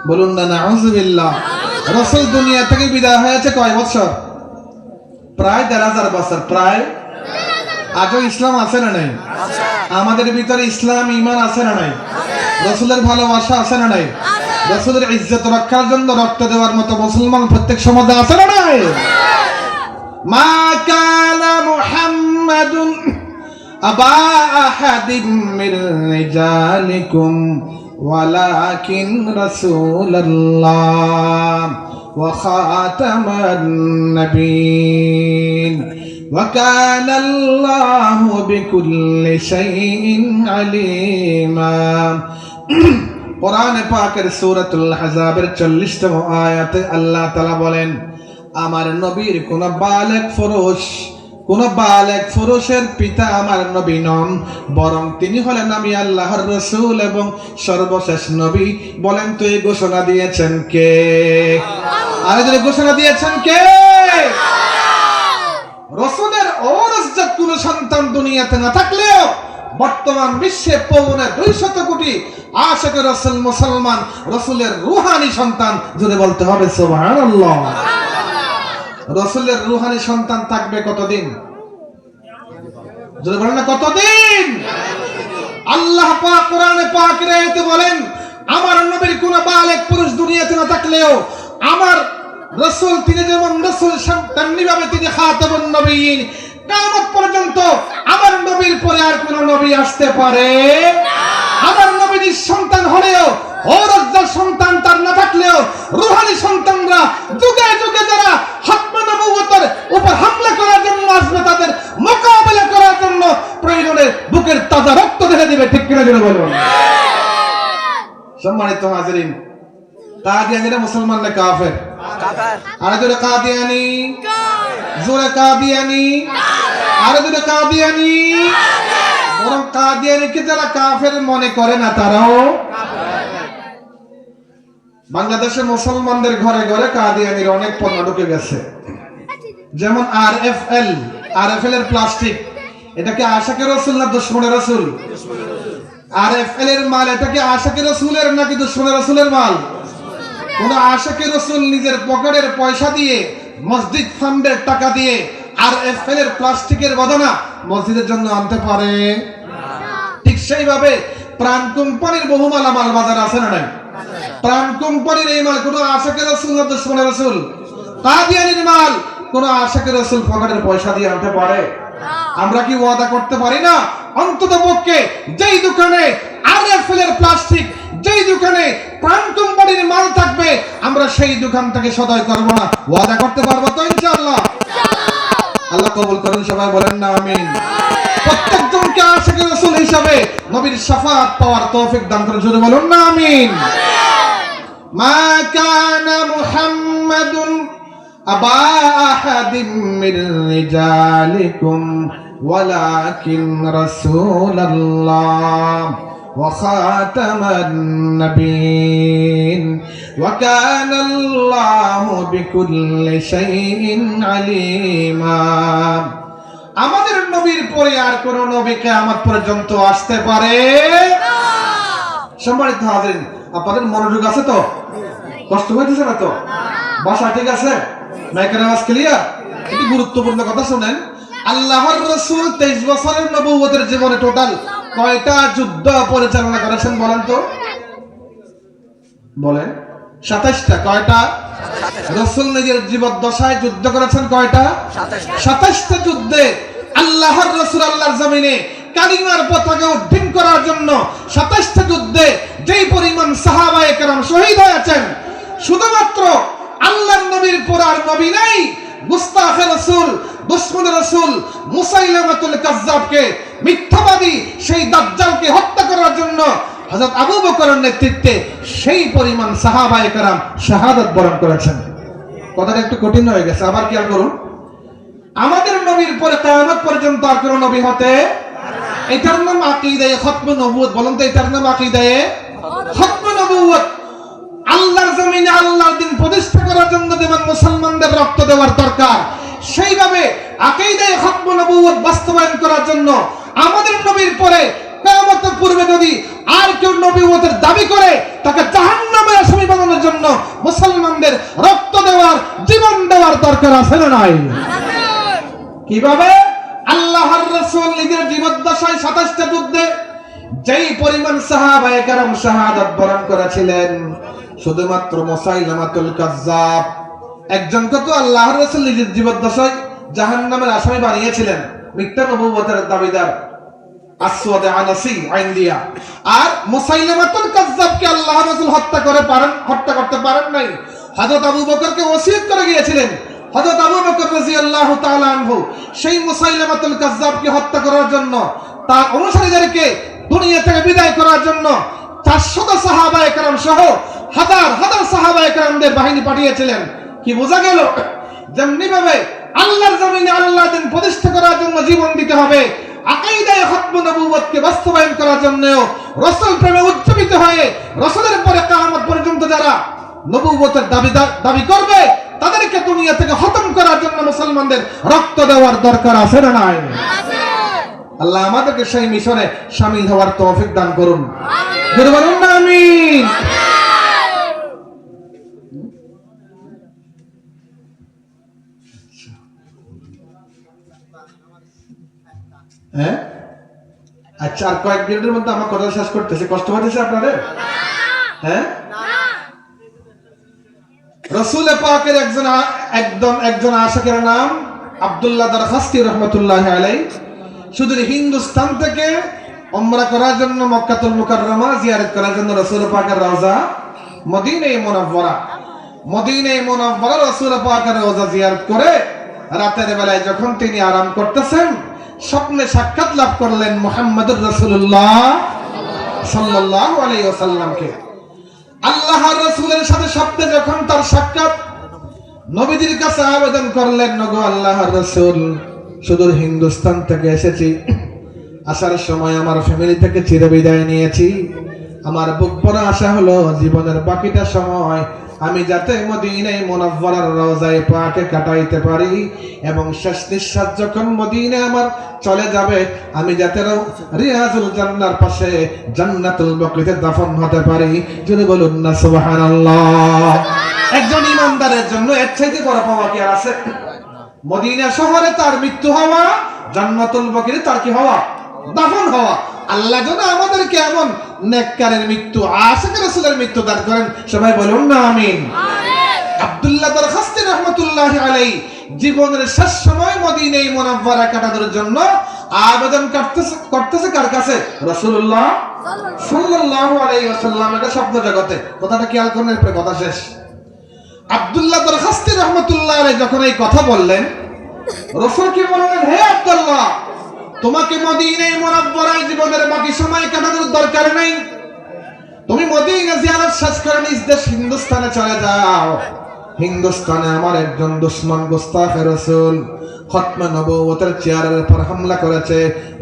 বলুন না নাউযুবিল্লাহ। রাসূল দুনিয়া থেকে বিদায় হয়েছে কয় বছর? প্রায় ১৫০০ বছর। প্রায়। আজও ইসলাম আছে না নাই? আমাদের ভিতরে ইসলাম ঈমান আছে না নাই? রাসূলের ভালোবাসা আছে না নাই? রাসূলের ইজ্জত রক্ষার জন্য রক্ত দেওয়ার মতো মুসলমান প্রত্যেক সমাজে আছে না নাই? মা কানা মুহাম্মাদুন আবা আহাদিম মির রিজালিকুম ওয়ালাকিন রাসূলুল্লাহ ওয়া খাতামান নাবিয়্যিন ওয়া কানা আল্লাহু বিকুল্লি শাইইন আলীমা। কোরআনে পাকের সূরাতুল আহজাবের 40তম আয়াতে আল্লাহ তাআলা বলেন, আমার নবীর কোন বালেক পুরুষের পিতা আমার নবী নন, বরং তিনি হলেন আমি আল্লাহর রাসূল এবং সর্বশেষ নবী। বলেন তো এই ঘোষণা দিয়েছেন কে? আর এই ঘোষণা দিয়েছেন কে? রাসূলের ওরসজাত কোন সন্তান দুনিয়াতে না থাকলেও বর্তমান বিশ্বে 200 কোটি আশিকে রাসূল মুসলমান রাসূলের রূহানি সন্তান। জোরে বলতে হবে সুবহানাল্লাহ। রাসূলের রূহানি সন্তান থাকবে কতদিন? জোরে বলেন না কতদিন? আল্লাহ পাক কোরআনে পাকের আয়াতে বলেন, আমার নবীর কোন বালেক পুরুষ দুনিয়াতে না থাকলেও আমার রাসূল তিনি যেমন রাসূল তেমনি ভাবে তিনি খাতামুন নবিয়্যিন। কিয়ামত পর্যন্ত আমার নবীর পরে আর কোন নবী আসতে পারে না। আমার নবীর সন্তান হলেও ওরসজাত সন্তান তার না থাকলেও রূহানি সন্তানরা যুগে যুগে যারা খতমে নবুয়তের উপর হামলা করার জন্য আসবে, তাদের মোকাবেলা করার জন্য প্রয়োজনে বুকের তাজা রক্ত ঢেলে দিবে। ঠিক কিনা জোরে বলুন। সম্মানিত হাজিরিন, কাদিয়ানীরা মুসলমান না কাফের? আরে জোরে কাদিয়ানী, জোরে কাদিয়ানী, আরে জোরে কাদিয়ানী। বরং কাদিয়ানীকে যারা কাফের মনে করে না, তারাও বাংলাদেশের মুসলমানদের ঘরে ঘরে কাদিয়ানীর অনেক পণ্য ঢুকে গেছে। যেমন আরএফএল এর প্লাস্টিক, এটাকে আশিকে রাসূল না দুশমনে রাসূল? আরএফএল এর মাল, এটাকে আশিকে রাসূলের নাকি দুশমনে রাসূলের মাল? কোন আশিকে রাসূল নিজের পকেটের পয়সা দিয়ে, মসজিদ ফান্ডের টাকা দিয়ে আরএফএল এর প্লাস্টিকের বদনা মসজিদের জন্য আনতে পারে? ঠিক সেইভাবে প্রাণ কোম্পানির বহু মালামাল বাজার আছে না নাই? প্রাণ কোম্পানির এই মাল কোন আশিকে রাসূল না দুশমনে রাসূল? কাদিয়ানীর মাল কোন আশিকে রাসূল পকেটের পয়সা দিয়ে আনতে পারে? আমরা কি ওয়াদা করতে পারি না, অন্তত পক্ষে যেই দোকানে আরএফএল এর প্লাস্টিক, যেই দোকানে প্রাণ কোম্পানির মাল থাকবে, আমরা সেই দোকান থেকে সদয় করব না? ওয়াদা করতে পারবো তো ইনশাআল্লাহ? আল্লাহ কবুল করেন, সবাই বলেন না আমিন। প্রত্যেকজনকে আশিকে রাসূল হিসাবে নবীর শাফাআত পাওয়ার তৌফিক দান করেন, জোরে বলুন না আমিন। মা কানা মুহাম্মাদুন আবা আহাদিম মির রিজালিকুম ওয়ালাকিন রাসূলুল্লাহ ওয়া খাতামান নাবিয়্যিন ওয়া কানা আল্লাহু বিকুল্লি শাইইন আলীমা। আমাদের নবীর পরে আর কোন নবী কিয়ামত পর্যন্ত আসতে পারে না। সম্মানিত হাজিরিন, আপনাদের মনোযোগ আছে তো? কষ্ট হইতেছে না তো? ভাষা ঠিক আছে? মাইকের আওয়াজ ক্লিয়ার? একটি গুরুত্বপূর্ণ কথা শুনেন। আল্লাহর রাসূল 23 বছরের নবুয়তের জীবনে টোটাল কয়টা যুদ্ধ পরিচালনা করেছেন বলেন তো? বলেন। 27টা। কয়টা? রাসূল নিজের জীবদ্দশায় যুদ্ধ করেছেন কয়টা? 27টা যুদ্ধে আল্লাহর রাসূল আল্লাহর জমিনে কালিমার পতাকা উড্ডীন করার জন্য 27টা যুদ্ধে যেই পরিমাণ সাহাবায়ে কেরাম শহীদ হয়েছেন, শুধুমাত্র আল্লাহর নবীর পর আর নবী নাই, গুস্তাখে রাসূল, দুশমন রাসূল মুসাইলামাতুল কাজ্জাবকে, মিথ্যাবাদী সেই দাজ্জালকে হত্যা করার জন্য হযরত আবু বকরের নেতৃত্বে সেই পরিমাণ সাহাবায়ে কেরাম শাহাদাত বরণ করেছেন। কথাটা একটু কঠিন হয়ে গেছে, আবার খেয়াল করুন। আমাদের নবীর পরে কিয়ামত পর্যন্ত আর কোন নবী হতে, এটার নাম আকীদায়ে খতমে নবুয়ত। বলুন তো, এটার নাম আকীদায়ে খতমে নবুয়ত। আল্লাহর জমিনে আল্লাহর দ্বীন প্রতিষ্ঠা করার জন্য যেমন মুসলমানদের রক্ত দেওয়ার দরকার, সেইভাবে আকীদায়ে খতমে নবুয়ত বাস্তবায়ন করার জন্য আমাদের নবীর পরে কিয়ামতের পূর্বে যদি আর কেউ নবুয়তের দাবি করে, তাকে জাহান্নামের আসামি বানানোর জন্য মুসলমানদের রক্ত দেওয়ার, জীবন দেওয়ার দরকার আছে না নাই? কিভাবে? আল্লাহর রাসূল নিজের জীবদ্দশায় 27টা যুদ্ধে যেই পরিমাণ সাহাবায়ে কেরাম শাহাদাত বরণ করেছিলেন, শুধুমাত্র মুসাইলামাতুল কাজ্জাব একজনকে তো আল্লাহর রাসূল নিজের জীবদ্দশায় জাহান্নামের আসামি বানিয়েছিলেন, মিথ্যা নবুয়তের দাবিদার আসওয়াদ আনাসি আইন দিয়া। আর মুসাইলামাতুল কাজ্জাবকে আল্লাহর রাসূল হত্যা করতে পারেন নাই। হযরত আবু বকরকে ওসিয়ত করে গিয়েছিলেন, হযরত আবু বকর রাদিয়াল্লাহু তাআলা আনহু সেই মুসাইলামাতুল কাজ্জাবকে হত্যা করার জন্য, তার অনুসারীদেরকে দুনিয়া থেকে বিদায় করার জন্য 400 সাহাবায়ে কেরাম সহ হাজার হাজার সাহাবায়ে কেরামদের বাহিনী পাঠিয়েছিলেন। কি বোঝা গেল? যেমনি ভাবে আল্লাহর জমিনে আল্লাহর দ্বীন প্রতিষ্ঠা করার জন্য জীবন দিতে হবে, আকীদায়ে খতমে নবুয়তকে বাস্তবায়ন করার জন্য রাসূল প্রেমে উজ্জীবিত হয়ে রাসূলের পরে কিয়ামত পর্যন্ত যারা নবুয়তের দাবি করবে, তাদেরকে দুনিয়া থেকে খতম করার জন্য মুসলমানদের রক্ত দেওয়ার দরকার আছে না নাই? আল্লাহ আমাদেরকে সেই মিশনে শামিল হওয়ার তৌফিক দান করুন। জোরে বলুন না আমিন। হ্যাঁ, আচ্ছা, আর কয়েক মিনিটের মধ্যে আমার কথা শেষ করতেছি। কষ্ট হচ্ছে আপনাদের? হ্যাঁ, রাসূল পাকের একজন আশিকের নাম আব্দুল্লাহ দরখাস্তি রাহমাতুল্লাহি আলাইহি শুধু হিন্দুস্তান থেকে উমরা করার জন্য মক্কাতুল মুকাররমা জিয়ারত করার জন্য রাসূল পাকের রওজা মদিনায়ে মুনাওয়ারা রাসূল পাকের রওজা জিয়ারত করে রাতের বেলায় যখন তিনি আরাম করতেছেন, স্বপ্নে সাক্ষাৎ লাভ করলেন মুহাম্মদুর রাসূলুল্লাহ সাল্লাল্লাহু আলাইহি ওয়াসাল্লামকে। আল্লাহর রাসূলের সাথে স্বপ্নে যখন তার সাক্ষাৎ, নবীজির কাছে আবেদন করলেন, নগো আল্লাহর রাসূল, সুদূর হিন্দুস্তান থেকে এসেছি, আসার সময় আমার ফ্যামিলি থেকে চিরবিদায় নিয়েছি। আমার বুক ভরা আশা হলো জীবনের বাকিটা সময় আমি যাতে মদিনায়ে মুনাওয়ারার রওজায়ে পাকে কাটাইতে পারি, এবং শেষ নিঃশ্বাস যখন মদিনায় আমার চলে যাবে, আমি যাতে রিয়াজুল জান্নার পাশে জান্নাতুল বাকিতে দাফন হতে পারি। যদি বলুন না সুবহানাল্লাহ। একজন ইমানদারের জন্য এর চাইতে বড় পাওয়া কি আর আছে? মদিনা শহরে তার মৃত্যু হওয়া, জান্নাতুল বাকিতে তার কি হওয়া? দাফন হওয়া। আল্লাহ যেন আমাদেরকে এমন নেককারের মৃত্যু, আশিকের রাসূলের মৃত্যু দান করেন। সবাই বলুন না আমিন। আব্দুল্লাহ দরখাস্তি রাহমাতুল্লাহি আলাইহি জীবনের শেষ সময় মদিনায়ে মুনাওয়ারা কাটানোর জন্য আবেদন করতেছে কার কাছে? রাসূলুল্লাহ সাল্লাল্লাহু আলাইহি ওয়াসাল্লাম। এটা স্বপ্ন জগতে, কথাটা খেয়াল করেন, এরপরে কথা শেষ। আব্দুল্লাহ দরখাস্তি রাহমাতুল্লাহি আলাইহি যখন এই কথা বললেন, রাসূল কি বললেন? হে আব্দুল্লাহ, তোমাকে মদিনায়ে মুনাওয়ারায় জীবনের বাকি সময় কাটানোর দরকার নেই। তুমি মদিনা জিয়ারত শেষ করে নিজ দেশ হিন্দুস্তানে চলে যাও। হিন্দুস্তানে আমার একজন দুশমন গুস্তাখে রাসূল খতমে নবুয়তের চেয়ারের উপর হামলা করেছে,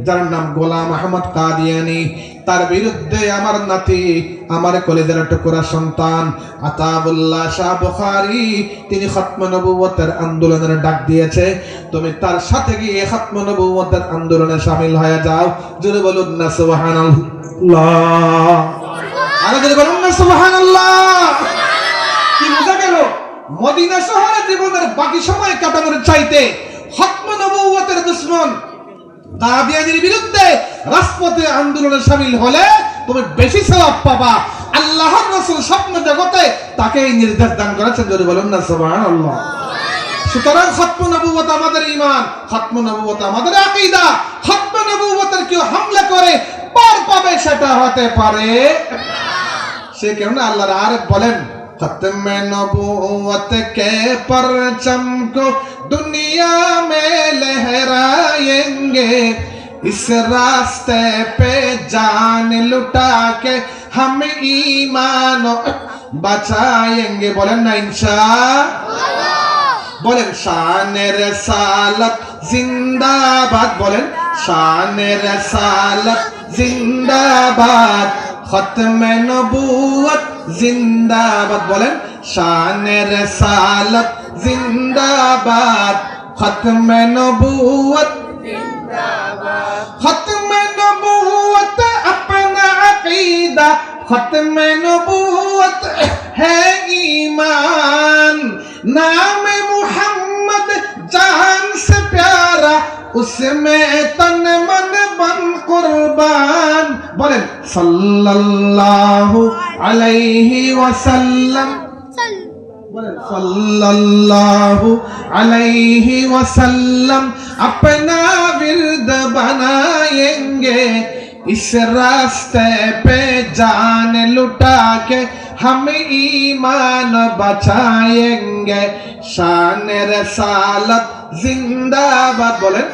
যার নাম গোলাম আহমদ কাদিয়ানী। তার বিরুদ্ধে আমার নাতি, আমার কলিজার টুকরা সন্তান আতাউল্লাহ শাহ বুখারী, তিনি খতমে নবুয়তের আন্দোলনের ডাক দিয়েছে। তুমি তার সাথে গিয়ে খতমে নবুয়তের আন্দোলনে শামিল হয়ে যাও। জোরে বলুন না সুবহানাল্লাহ। আরে জোরে বলুন না সুবহানাল্লাহ। কি বোঝা গেল? মদিনা শহরে জীবনের বাকি সময় কাটানোর চাইতে খতমে নবুয়তের দুশমন কাদিয়ানীর বিরুদ্ধে রাজপথে আন্দোলনে শামিল হলে তুমি বেশি সওয়াব পাবা। আল্লাহর রাসূল স্বপ্ন জগতে তাকে এই নির্দেশ দান করেছেন। যদি বলুন না সুবহানাল্লাহ। সুতরাং খতমে নবুয়ত আমাদের ঈমান, খতমে নবুয়ত আমাদের আকীদা। খতমে নবুয়তের কেউ হামলা করে পার পাবে সেটা হতে পারে সে কেন না। আল্লাহর আরেফ বলেন, खत्म नबूवत के परचम को दुनिया में लहराएंगे, इस रास्ते पे जान लुटा के हम ईमान बचाएंगे। बोलें ना इंशाअल्लाह। बोलें शान रसालत जिंदाबाद। बोलें शान रसालत जिंदाबाद, खत्म नबूवत जिंदाबाद। बोलें शान रसालत जिंदाबाद, खत्म नबूवत जिंदाबाद। खत्म नबूवत अपना अकीदा, खत्म नबूवत है ईमान। नाम मुहम्मद जान से प्यारा, उसमें तन मन बन कुर्बान। बोलें सल्लल्लाहु अलैहि वसल्लम। बोलें सल्लल्लाहु अलैहि वसल्लम अपना विर्द बनाएंगे, इस रास्ते पे जान लुटा के हम ईमान बचाएंगे। शान रसालत जिंदाबाद। बोलें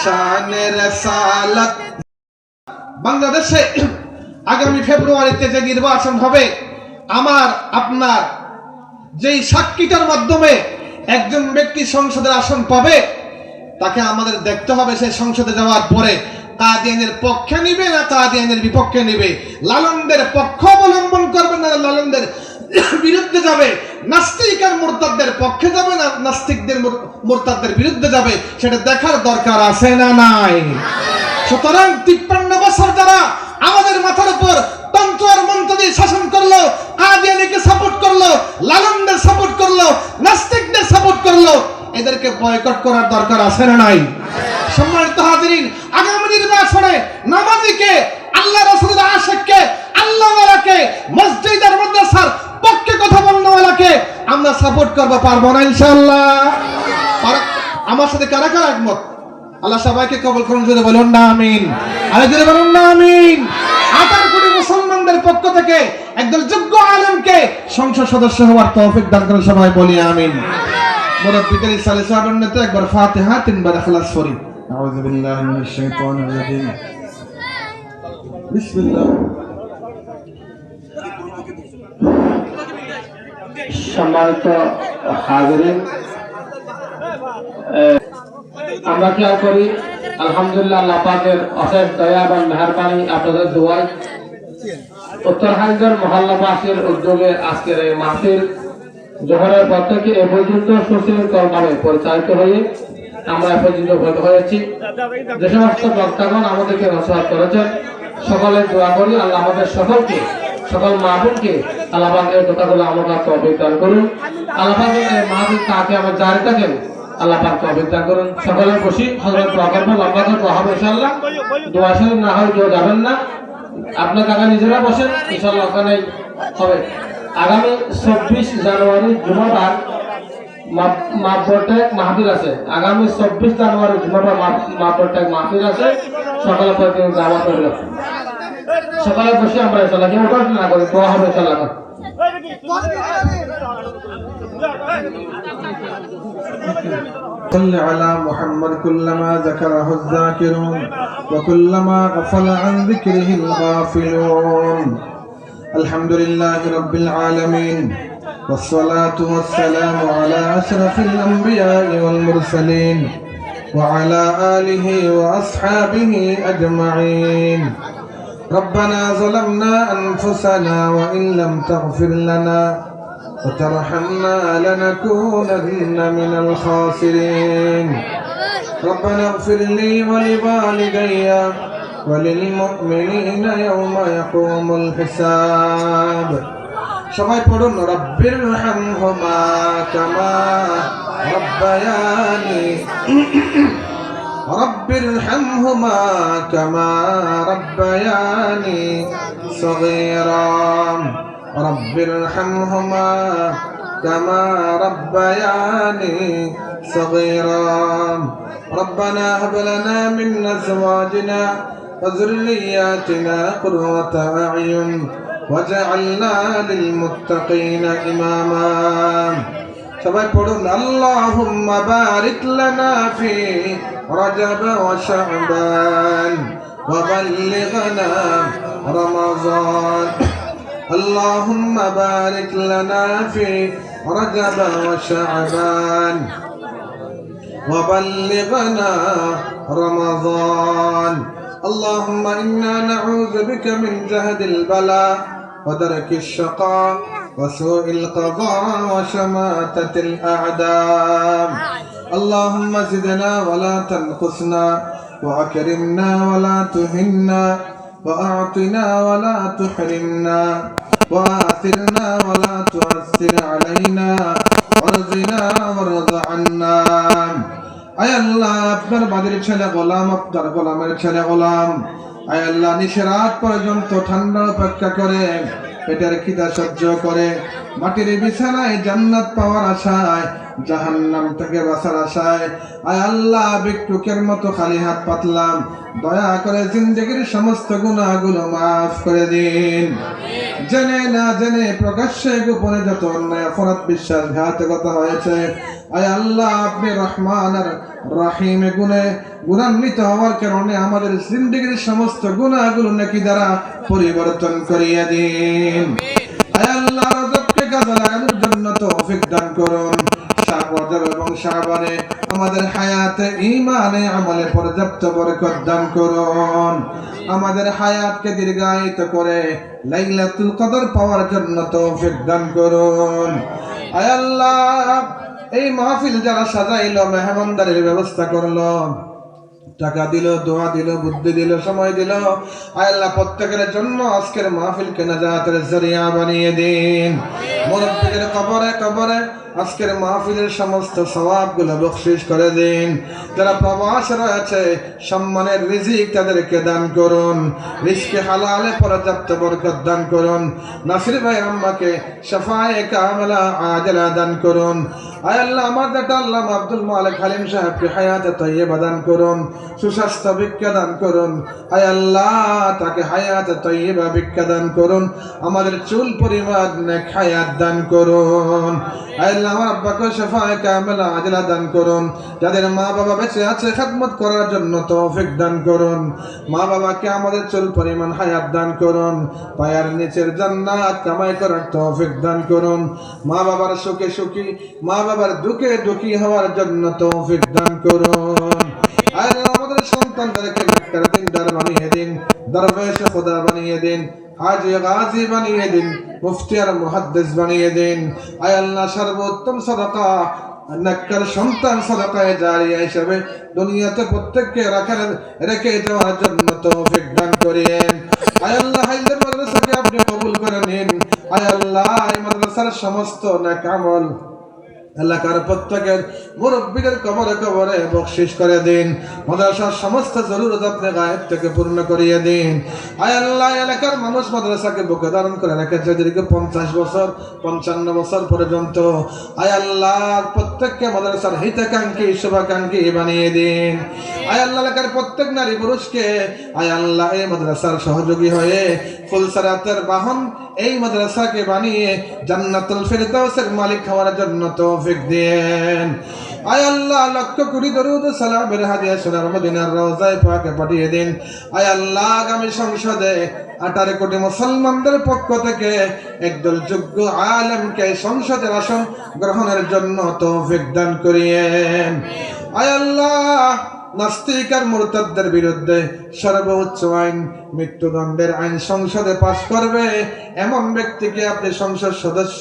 शान रसालत। বাংলাদেশে আগামী ফেব্রুয়ারিতে যে নির্বাচন হবে, আমার আপনার যেই সাক্ষীটার মাধ্যমে একজন ব্যক্তি সংসদের আসন পাবে, তাকে আমাদের দেখতে হবে সেই সংসদে যাওয়ার পরে কাদিয়ানের পক্ষে নিবে না কাদিয়ানের বিপক্ষে নিবে, লালনদের পক্ষ অবলম্বন করবে না লালনদের বিরুদ্ধে যাবে, নাস্তিক আর মুরতাদদের পক্ষে যাবে না নাস্তিকদের মুরতাদদের বিরুদ্ধে যাবে, সেটা দেখার দরকার আছে না নাই? সুতরাং 53 বছর যারা আমাদের মাথার উপর তন্ত্র আর মন্ত্র দিয়ে শাসন করলো, কাদিয়ানীকে সাপোর্ট করলো, লালনদের সাপোর্ট করলো, নাস্তিকদের সাপোর্ট করলো, এদেরকে বয়কট করার দরকার আছে না নাই? সম্মানিত হাজিরিন, আগামী নির্বাচনে নামাজিকে, আল্লাহ রাসূলের আশিককে, আল্লাহওয়ালাকে, মসজিদ আর মাদ্রাসার পক্ষে কথা বলনেওয়ালাকে আমরা সাপোর্ট করব, পারবো না ইনশাআল্লাহ? আমার সাথে কারা কারা একমত? আল্লাহ সবাইকে কবুল করুন, যদি বলুন না আমিন। আর যদি বলুন না আমিন। 18 কোটি মুসলমানদের পক্ষ থেকে একদল যোগ্য আলেমকে সংসদ সদস্য হওয়ার তৌফিক দান করেন, সবাই বলি আমিন। মুরব্বিদের ইসালে সাহাবের নেতা একবার ফাতিহা, 3 বার ইখলাস করি। আউযু বিল্লাহি মিনাশ শাইতানির রাজিম। বিসমিল্লাহ। সম্মানিত হাজিরিন, আমরা খেয়াল করি আলহামদুলিল্লাহ আল্লাহ পাকের অশেষ দয়া এবং মেহেরবানি, আপনাদের দোয়ায় উত্তরহাইজর মহল্লাবাসীর উদ্যোগে আজকের এই মাহফিল জোহরের পর থেকে এ পর্যন্ত সুশৃঙ্খলভাবে পরিচালিত হয়ে আমরা এ পর্যন্ত উপনীত হয়েছি। যে সমস্ত বক্তাগণ আমাদেরকে নসিহত করেছেন, সকলে দোয়া করি আল্লাহ আমাদের সকলকে, সকল মাহফিলকে আল্লাহ পাক এই কথাগুলো আমরা তৌফিক দান করুন। আল্লাহ পাক এই মাহফিল তাকে আমার জারি থাকেন, আল্লাহ পাক তৌফিক দান করুন। সকলে বসি, হযরত দোয়া করব, লম্বা করে দোয়া হবে ইনশাআল্লাহ। দোয়া শরীফ না হয় কেউ যাবেন না, আপনার টাকা নিজেরা বসেন, ইনশাআল্লাহ ওখানেই হবে। আগামী 24 জানুয়ারি জুমাবার মাহফিল মাহফিল আছে। আগামী 24 জানুয়ারি জুমাবার মাহফিল মাহফিল আছে। সকালে প্রতিদিন দাওয়াত হলো, সকালে বসে আমরা ইনশাআল্লাহ কেউ উঠা না করি, দোয়া হবে ইনশাআল্লাহ। صل على محمد كلما ذكره الذاكرون وكلما غفل عن ذكره الغافلون. الحمد لله رب العالمين، والصلاة والسلام على أشرف الأنبياء والمرسلين وعلى آله وأصحابه أجمعين. ربنا ظلمنا أنفسنا وإن لم تغفر لنا وترحمنا لنكونن من الخاسرين. ربنا اغفر لي ولوالدي وللمؤمنين يوم يقوم الحساب. সবাই পড়ুন, রব্বির হামহুমা কামা রব্বায়ানি রব্বির হামহুমা কামা রব্বায়ানি صغيرا رب ارحمهما كما ربياني صغيرا ربنا هب لنا من أزواجنا وذرياتنا قرة أعين واجعلنا للمتقين إماما সবাই পড়ুন আল্লাহুম্মা বারিক লানা ফি রজব ওয়া শাবান ওয়া বাল্লিগনা রমাযান আল্লাহুম্মা বারিক লানা ফি রজব ওয়া শাবান ওয়া বাল্লিগনা রমাযান اللهم إنا نعوذ بك من جهد البلاء ودرك الشقاء وسوء القضاء وشماتة الأعداء اللهم زدنا ولا تنقصنا وأكرمنا ولا تهنا وأعطنا ولا تحرمنا وآثرنا ولا تؤثر علينا وارزنا وارض عنا আয় আল্লাহ আপনার বাদের ছেলে গোলাম আপনার গোলামের ছেলে গোলাম আয় আল্লাহ নিশরাত পর্যন্ত ঠান্ডা অপেক্ষা করে পেটের খিদা সহ্য করে মাটির বিছানায় জান্নাত পাওয়ার আশায় জাহান্নাম থেকে বাঁচার আশায় আয় আল্লাহ ভিক্ষুকের মতো খালি হাত পাতলাম দয়া করে জিন্দেগির সমস্ত গুনাহগুলো মাফ করে দিন জেনে না জেনে প্রকাশ্যে গোপনে যত অন্যায় অপরাধ বিশ্বাসঘাতকতা হয়েছে আয় আল্লাহ আপনি রহমান আর রহিম গুণান্বিত হওয়ার কারণে আমাদের জিন্দেগির সমস্ত গুনাহগুলো নেকি দ্বারা পরিবর্তন করিয়ে দিন আয় আল্লাহ রজবকে কাজে লাগানোর জন্য তৌফিক দান করুন রজব এবং শাবানে আমাদের হায়াতে ঈমানে আমলে পর্যাপ্ত বরকত দান করুন আমাদের হায়াতকে দীর্ঘায়িত করে লাইলাতুল কদর পাওয়ার জন্য তৌফিক দান করুন আয় আল্লাহ এই মাহফিল যারা সাজাইলো মেহমানদারির ব্যবস্থা করলো টাকা দিল দোয়া দিল বুদ্ধি দিল সময় দিল আয় আল্লাহ প্রত্যেকের জন্য আজকের মাহফিলকে নাজাতের জরিয়া বানিয়ে দিন মুরব্বিদের কবরে কবরে আজকের মাহফিলের সমস্ত সওয়াবগুলো বখশিশ করে দিন যারা প্রবাস রয়েছে সম্মানের রিজিক তাদেরকে দান করুন রিজকে হালালে পর্যাপ্ত বরকত দান করুন নাসির ভাই আম্মাকে শাফায়ে কামিলা আজলা দান করুন আয় আল্লাহ আমাদের আল্লামা আব্দুল মালিক হালিম সাহেবকে হায়াতে তাইয়্যিবা দান করুন সুস্বাস্থ্য ভিক্ষা দান করুন আয় আল্লাহ তাকে হায়াতে তাইয়্যিবা ভিক্ষা দান করুন আমাদের চুল পরিমাণ নেক হায়াত দান করুন আয় আল্লাহ আমার আব্বাকে শাফায়ে কামিলা আজলা দান করুন যাদের মা বাবা বেঁচে আছে খেদমত করার জন্য তৌফিক দান করুন মা বাবাকে আমাদের চুল পরিমাণ হায়াত দান করুন পায়ের নিচের জান্নাত কামাই করার তৌফিক দান করুন মা বাবার সুখে সুখী মা বাবার দুঃখে দুঃখী হওয়ার জন্য তৌফিক দান করুন আয় আমাদের সন্তানদেরকে ডাক্তার দিনদার বানিয়ে দিন দরবেশ খোদা বানিয়ে দিন হাজি গাজী বানিয়ে দিন মুফতি আর মুহাদ্দিস বানিয়ে দিন আয় আল্লাহ সর্বোত্তম সাদাকা নেককার সন্তান সাদাকায়ে জারিয়া হিসেবে দুনিয়াতে প্রত্যেককে রেখে যাওয়ার জন্য তৌফিক দান করেন আয় আল্লাহ হাইদের মাদ্রাসাকে আপনি কবুল করে নিন আয় আল্লাহ এই মাদ্রাসার সমস্ত নেক আমল এলাকার প্রত্যেকের মুরব্বীদের কবরে কবরে বখশিশ করে দিন মাদ্রাসার সমস্ত জরুরত আপনি গায়েব থেকে পূর্ণ করিয়ে দিন আয় আল্লাহ এলাকার মানুষ মাদ্রাসাকে বুকে ধারণ করে রেখেছে দীর্ঘ 50 বছর 55 বছর পর্যন্ত আয় আল্লাহ প্রত্যেককে মাদ্রাসার হিতাকাঙ্ক্ষী শুভাকাঙ্ক্ষী বানিয়ে দিন আয় আল্লাহ এলাকার প্রত্যেক নারী পুরুষকে আয় আল্লাহ এই মাদ্রাসার সহযোগী হয়ে ফুলসারাতের বাহন এই মাদ্রাসাকে বানিয়ে জান্নাতুল ফিরদাউসের মালিক হওয়ার জন্য তৌফিক দেন আয় আল্লাহ লক্ষ কোটি দরুদ ও সালামের হাদিয়া সোনার মদিনার রওজায়ে পাকে পাঠিয়ে দিন আয় আল্লাহ আগামী সংসদে 18 কোটি মুসলমানদের পক্ষ থেকে একদল যোগ্য আলেমকে সংসদের আসন গ্রহণের জন্য তৌফিক দান করিয়েন আয় আল্লাহ নাস্তিক আর মুরতাদদের বিরুদ্ধে সর্বোচ্চ আইন মৃত্যুদণ্ডের আইন সংসদে পাশ করবে এমন ব্যক্তিকে আপনি সংসদ সদস্য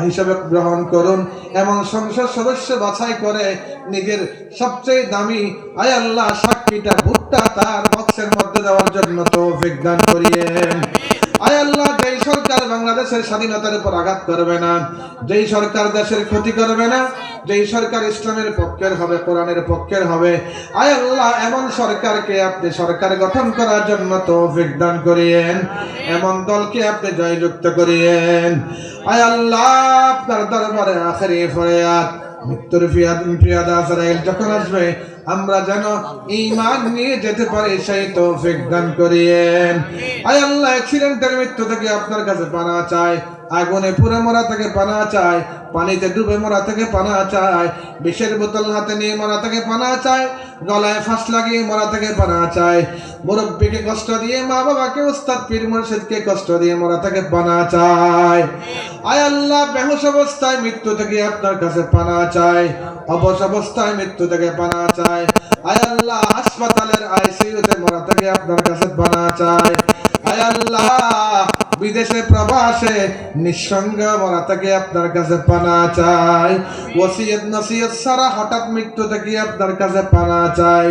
হিসেবে গ্রহণ করুন এবং সংসদ সদস্য বাছাই করে নিজের সবচেয়ে দামি আয় আল্লাহ সাক্ষীটা ভুট্টা তার বক্সের মধ্যে দেওয়ার জন্য তৌফিক দান করিয়েন আয় আল্লাহ, যেই সরকার বাংলাদেশের স্বাধীনতার উপর আঘাত করবে না, যেই সরকার দেশের ক্ষতি করবে না, যেই সরকার ইসলামের পক্ষের হবে, কোরআনের পক্ষের হবে, আয় আল্লাহ এমন সরকারকে আপনি সরকার গঠন করার জন্য তৌফিক দান করিয়েন, এমন দলকে আপনি জয়যুক্ত করিয়েন। আয় আল্লাহ, আপনার দরবারে আখেরি ফরিয়াদ, মৃত্যুর ফিয়াদ আজরাইল যখন আসবে আমরা যেন ঈমান নিয়ে যেতে পারি সেই তৌফিক দান করিয়েন। আয় আল্লাহ, অ্যাক্সিডেন্টের মৃত্যু থেকে আপনার কাছে পানা চাই, আগুনে পুড়ে মরা থেকে পানা চাই, পানিতে ডুবে মরা থেকে পানা চাই, বিষের বোতল হাতে নিয়ে মরা থেকে পানা চাই, গলায় ফাঁস লাগিয়ে মরা থেকে পানা চাই, মুরব্বীকে কষ্ট দিয়ে, মা বাবাকে, উস্তাদ পীর মুর্শিদকে কষ্ট দিয়ে মরা থেকে পানা চাই। আয় আল্লাহ, বেহুশ অবস্থায় মৃত্যু থেকে আপনার কাছে পানা চাই, অবশ অবস্থায় মৃত্যু থেকে পানা চাই। আয় আল্লাহ, হাসপাতালের আইসিইউতে মরা থেকে আপনার কাছে পানা চাই। আয় আল্লাহ, বিদেশে প্রবাসে নিঃসঙ্গ মরা থেকে আপনার কাছে পানা চাই। ওসিয়ত নসিহত ছাড়া হঠাৎ মৃত্যু থেকে আপনার কাছে পানা চাই।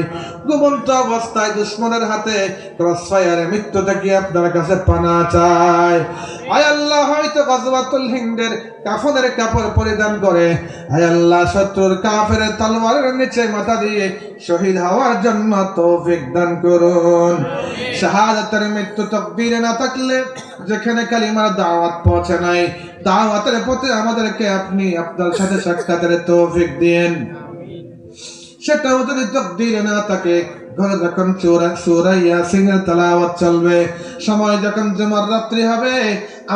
ঘুমন্ত অবস্থায় দুশ্মনের হাতে ক্রসফায়ারে মৃত্যু থেকে আপনার কাছে পানা চাই। আয় আল্লাহ, হয়তো গজওয়াতুল হিন্দের কাফনের কাপড় পরিধান করে আয় আল্লাহ শত্রুর কাফের তলোয়ারের নিচে মাথা দিয়ে শহীদ হওয়ার জন্য তৌফিক দান করুন। শাহাদাতের মৃত্যু তকদীরে না থাকলে, যেখানে কালিমার দাওয়াত পৌঁছে নাই, দাওয়াতের পথে আমাদেরকে আপনি আপনার সাথে সাক্ষাতের তৌফিক দিন। সেটাও যদি তকদীরে না থাকে, ঘরে যখন সূরা ইয়াসিনের তেলাওয়াত চলবে, সময় যখন জুমার রাত্রি হবে,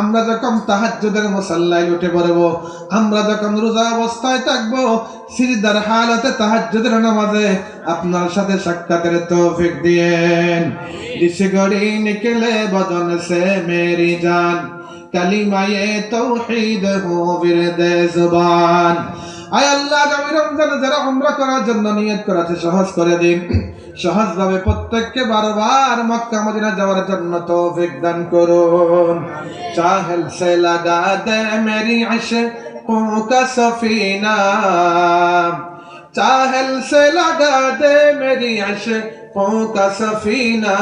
আমরা যখন তাহাজ্জুদের মুসাল্লায় উঠে পড়ব, আমরা যখন রোজা অবস্থায় থাকব, সিজদার হালতে তাহাজ্জুদের নামাজে আপনার সাথে সাক্ষাতের তৌফিক দিয়েন। जिस घड़ी निकले बदन से मेरी जान, कलिमाए तौहीद हो विरदे जुबान। আয় আল্লাহ, আগামী রমজানে যারা উমরা করার জন্য নিয়ত করেছে সহজ করে দিন, সহজভাবে প্রত্যেককে বারবার মক্কা মদিনা যাওয়ার জন্য তৌফিক দান করুন। চাহল সে লাগা দে মেরি ইশকোं का सफीना, चाहल से लगा दे मेरी इश्कों का सफीना,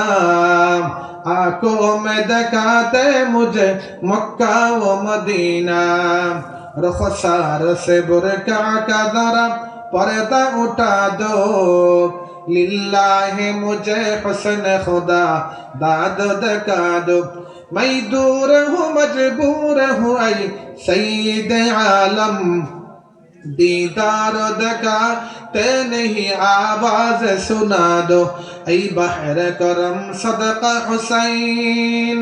आंखों में दिखा दे मुझे मक्का व मदीना, रुखसार से बुरका का जरा पर्दा उठा दो, लिल्लाहि मुझे हुस्न खुदा दाद दिखा दो, मैं दूर हूँ मजबूर हूँ ऐ सैयद आलम, दीदार दिखाते नहीं आवाज सुना दो, ऐ बहर करम सदका हुसैन,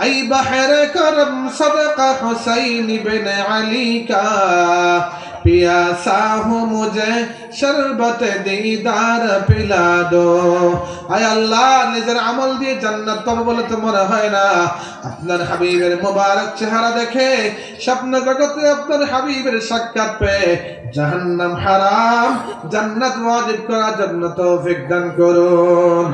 ऐ बहर करम सदका हुसैन बिन अली का, पियासा हूँ मुझे शरबत दीदार पिला दो। आय अल्लाह, निजर আমল দিয়ে জান্নাত পাবো বলে তো মনে হয় না, আপনার হাবিবের মোবারক চেহারা দেখে স্বপ্ন জগতে আপনার হাবিবের সাক্ষাৎ পেয়ে জাহান্নাম হারাম, জান্নাত ওয়াজিব করার জন্য তৌফিক দান করুন।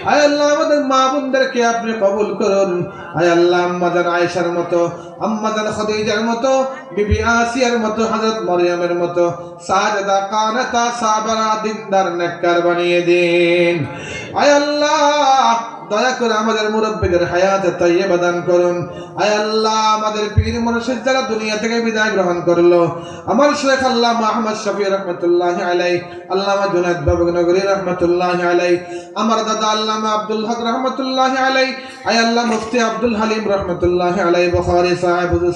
আয় আল্লাহ, আমাদের মা বোনদেরকে আপনি কবুল করুন। আয় আল্লাহ, আম্মাজান আয়েশার মতো, আম্মাজান খাদিজার মতো, বিবি আসিয়ার মতো, হযরত মরিয়মের মতো সাজদা কানাতা সাবরা দিনদার নেককার বানিয়ে দিন। আয় আল্লাহ, দয়া করে আমাদের মুরব্বিদের হায়াতে তাইয়্যিবা দান করুন। আয় আল্লাহ, আমাদের পীর মুর্শিদ যারা দুনিয়া থেকে বিদায় গ্রহণ করলো, আমার শেখ আল্লামা আহমদ শফি রাহমাতুল্লাহি আলাইহি, আল্লামা জুনায়েদ বাবনগরী রাহমাতুল্লাহি আলাইহি, আমার দাদা আল্লামা আব্দুল হক রাহমাতুল্লাহি আলাইহি, আয় আল্লাহ মুফতি আব্দুল হালিম রাহমাতুল্লাহি আলাইহি, বুখারী সাহেব হুজুর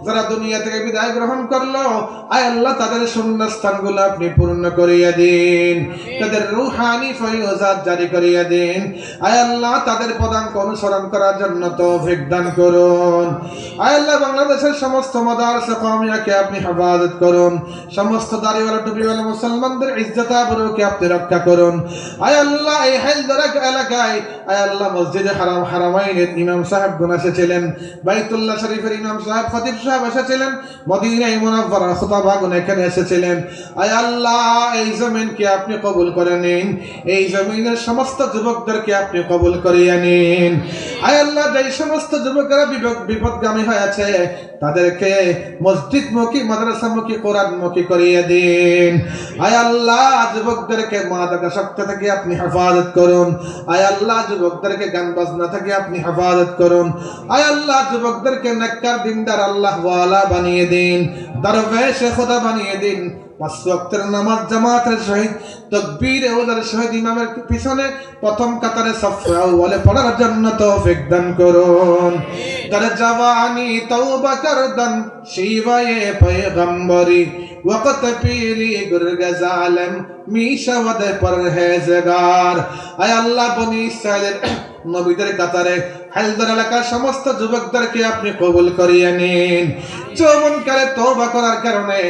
যারা দুনিয়া থেকে বিদায় গ্রহণ করলো, আয় আল্লাহ তাদের শূন্যস্থানগুলো আপনি পূর্ণ করিয়ে দিন, তাদের রূহানি ফয়জাত জারি করিয়ে দিন। আয় আল্লাহ, তাদের পদাঙ্ক অনুসরণ করার জন্য তৌফিক দান করুন। আয় আল্লাহ, বাংলাদেশের সমস্ত মাদ্রাসা কওমিয়াকে আপনি হেফাজত করুন, সমস্ত দাড়িওয়ালা টুপিওয়ালা মুসলমানদের ইজ্জত আবরুকে আপনি রক্ষা করুন। আয় আল্লাহ, এই হাইলদরা এলাকায় আয় আল্লাহ মসজিদে হারামাইনের ইমাম সাহেব গুণ এসেছিলেন, বাইতুল্লাহ শরীফের ইমাম সাহেব খতিব সাহেব এসেছিলেন, মদিনায়ে মুনাওয়ারা খুতবা গুণ এখানে এসেছিলেন। আয় আল্লাহ, এই জমিনকে আপনি কবুল করে নিন, এই জমিনের সমস্ত যুবকদেরকে আপনি কবুল কবুল করিয়ে নিন। আয় আল্লাহ, যেই সমস্ত যুবকেরা বিপদগামী হয়েছে তাদেরকে মসজিদমুখী, মাদ্রাসামুখী, কোরআনমুখী করিয়ে দিন। আয় আল্লাহ, যুবকদেরকে মাদকাসক্ত থেকে আপনি হেফাজত করুন। আয় আল্লাহ, যুবকদেরকে গান বাজনা থেকে আপনি হেফাজত করুন। আয় আল্লাহ, যুবকদেরকে নেককার দিনদার আল্লাহ ওয়ালা বানিয়ে দিন, দরবেশে খোদা বানিয়ে দিন। 5 ওয়াক্তের নামাজ জামাতের সহিত তাকবীর ওদের সহিত ইমামের পিছনে প্রথম কাতারে সাফে আউয়ালে পড়ার জন্য তৌফিক দান করুন। দর জওয়ানি তওবা করদান শিবায়ে পয়গম্বরি ওয়াক্ত পীরি গুরগজ আলম মিশাওয়াদ পরহেজগার। আয় আল্লাহ, বনি ইসরাইলের নবীদের কাতারে হালদার এলাকার সমস্ত যুবকদেরকে আপনি কবুল করিয়ে নিন। যৌবনকালে তওবা করার কারণে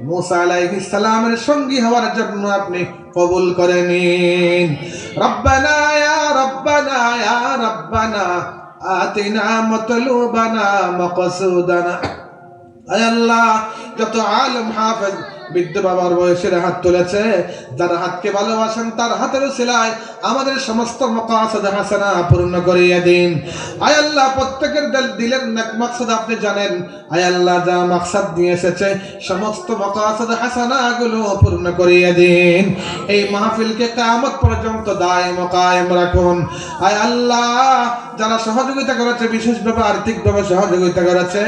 মুসা আলাইহিস সালামের সঙ্গী হওয়ার জন্য আপনি কবুল করে নিন। রব্বানা ইয়া রব্বানা ইয়া রব্বানা আতিনা মাতলুবানা মাকসুদানা। আয় আল্লাহ, যত আলেম হাফেজ বৃদ্ধ বাবার বয়সের হাত তুলেছে, যার হাতকে ভালোবাসেন তার হাতের উসিলায় আমাদের সমস্ত মাকাসিদ হাসানা পূর্ণ করিয়ে দিন। আয় আল্লাহ, প্রত্যেকের দিলের নেক মাকসাদ আপনি জানেন। আয় আল্লাহ, যা মাকসাদ নিয়ে এসেছে সমস্ত মাকাসিদ হাসানা গুলো পূর্ণ করিয়ে দিন। এই মাহফিলকে কিয়ামত পর্যন্ত দায়েম ও কায়েম রাখুন। আয় আল্লাহ, যারা সহযোগিতা করেছে, বিশেষভাবে আর্থিকভাবে সহযোগিতা করেছে,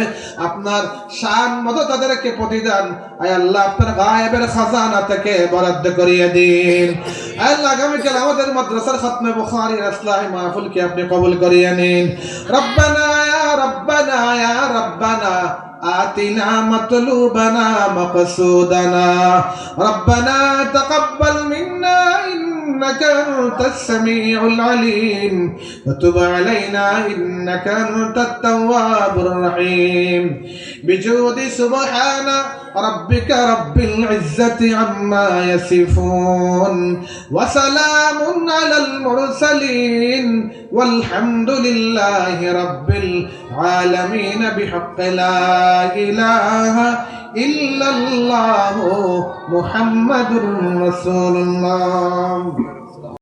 আপনার শান মতো তাদেরকে প্রতিদান আয় আল্লাহ আপনার গায়েবের খাজানা থেকে বরাদ্দ করিয়ে দিন। আয় আল্লাহ, আগামীকাল আমাদের মাদ্রাসার খতমে বুখারীর ইসলাহি মাহফিলকে আপনি কবুল করিয়ে নিন। রব্বানা ইয়া রব্বানা ইয়া রব্বানা آتنا مطلوبنا مقصودنا ربنا تقبل منا إنك أنت السميع العليم وتب علينا إنك أنت التواب الرحيم بجود سبحان ربك رب العزة عما يصفون وسلام على المرسلين والحمد لله رب العالمين بحق لا إله إلا الله محمد رسول الله.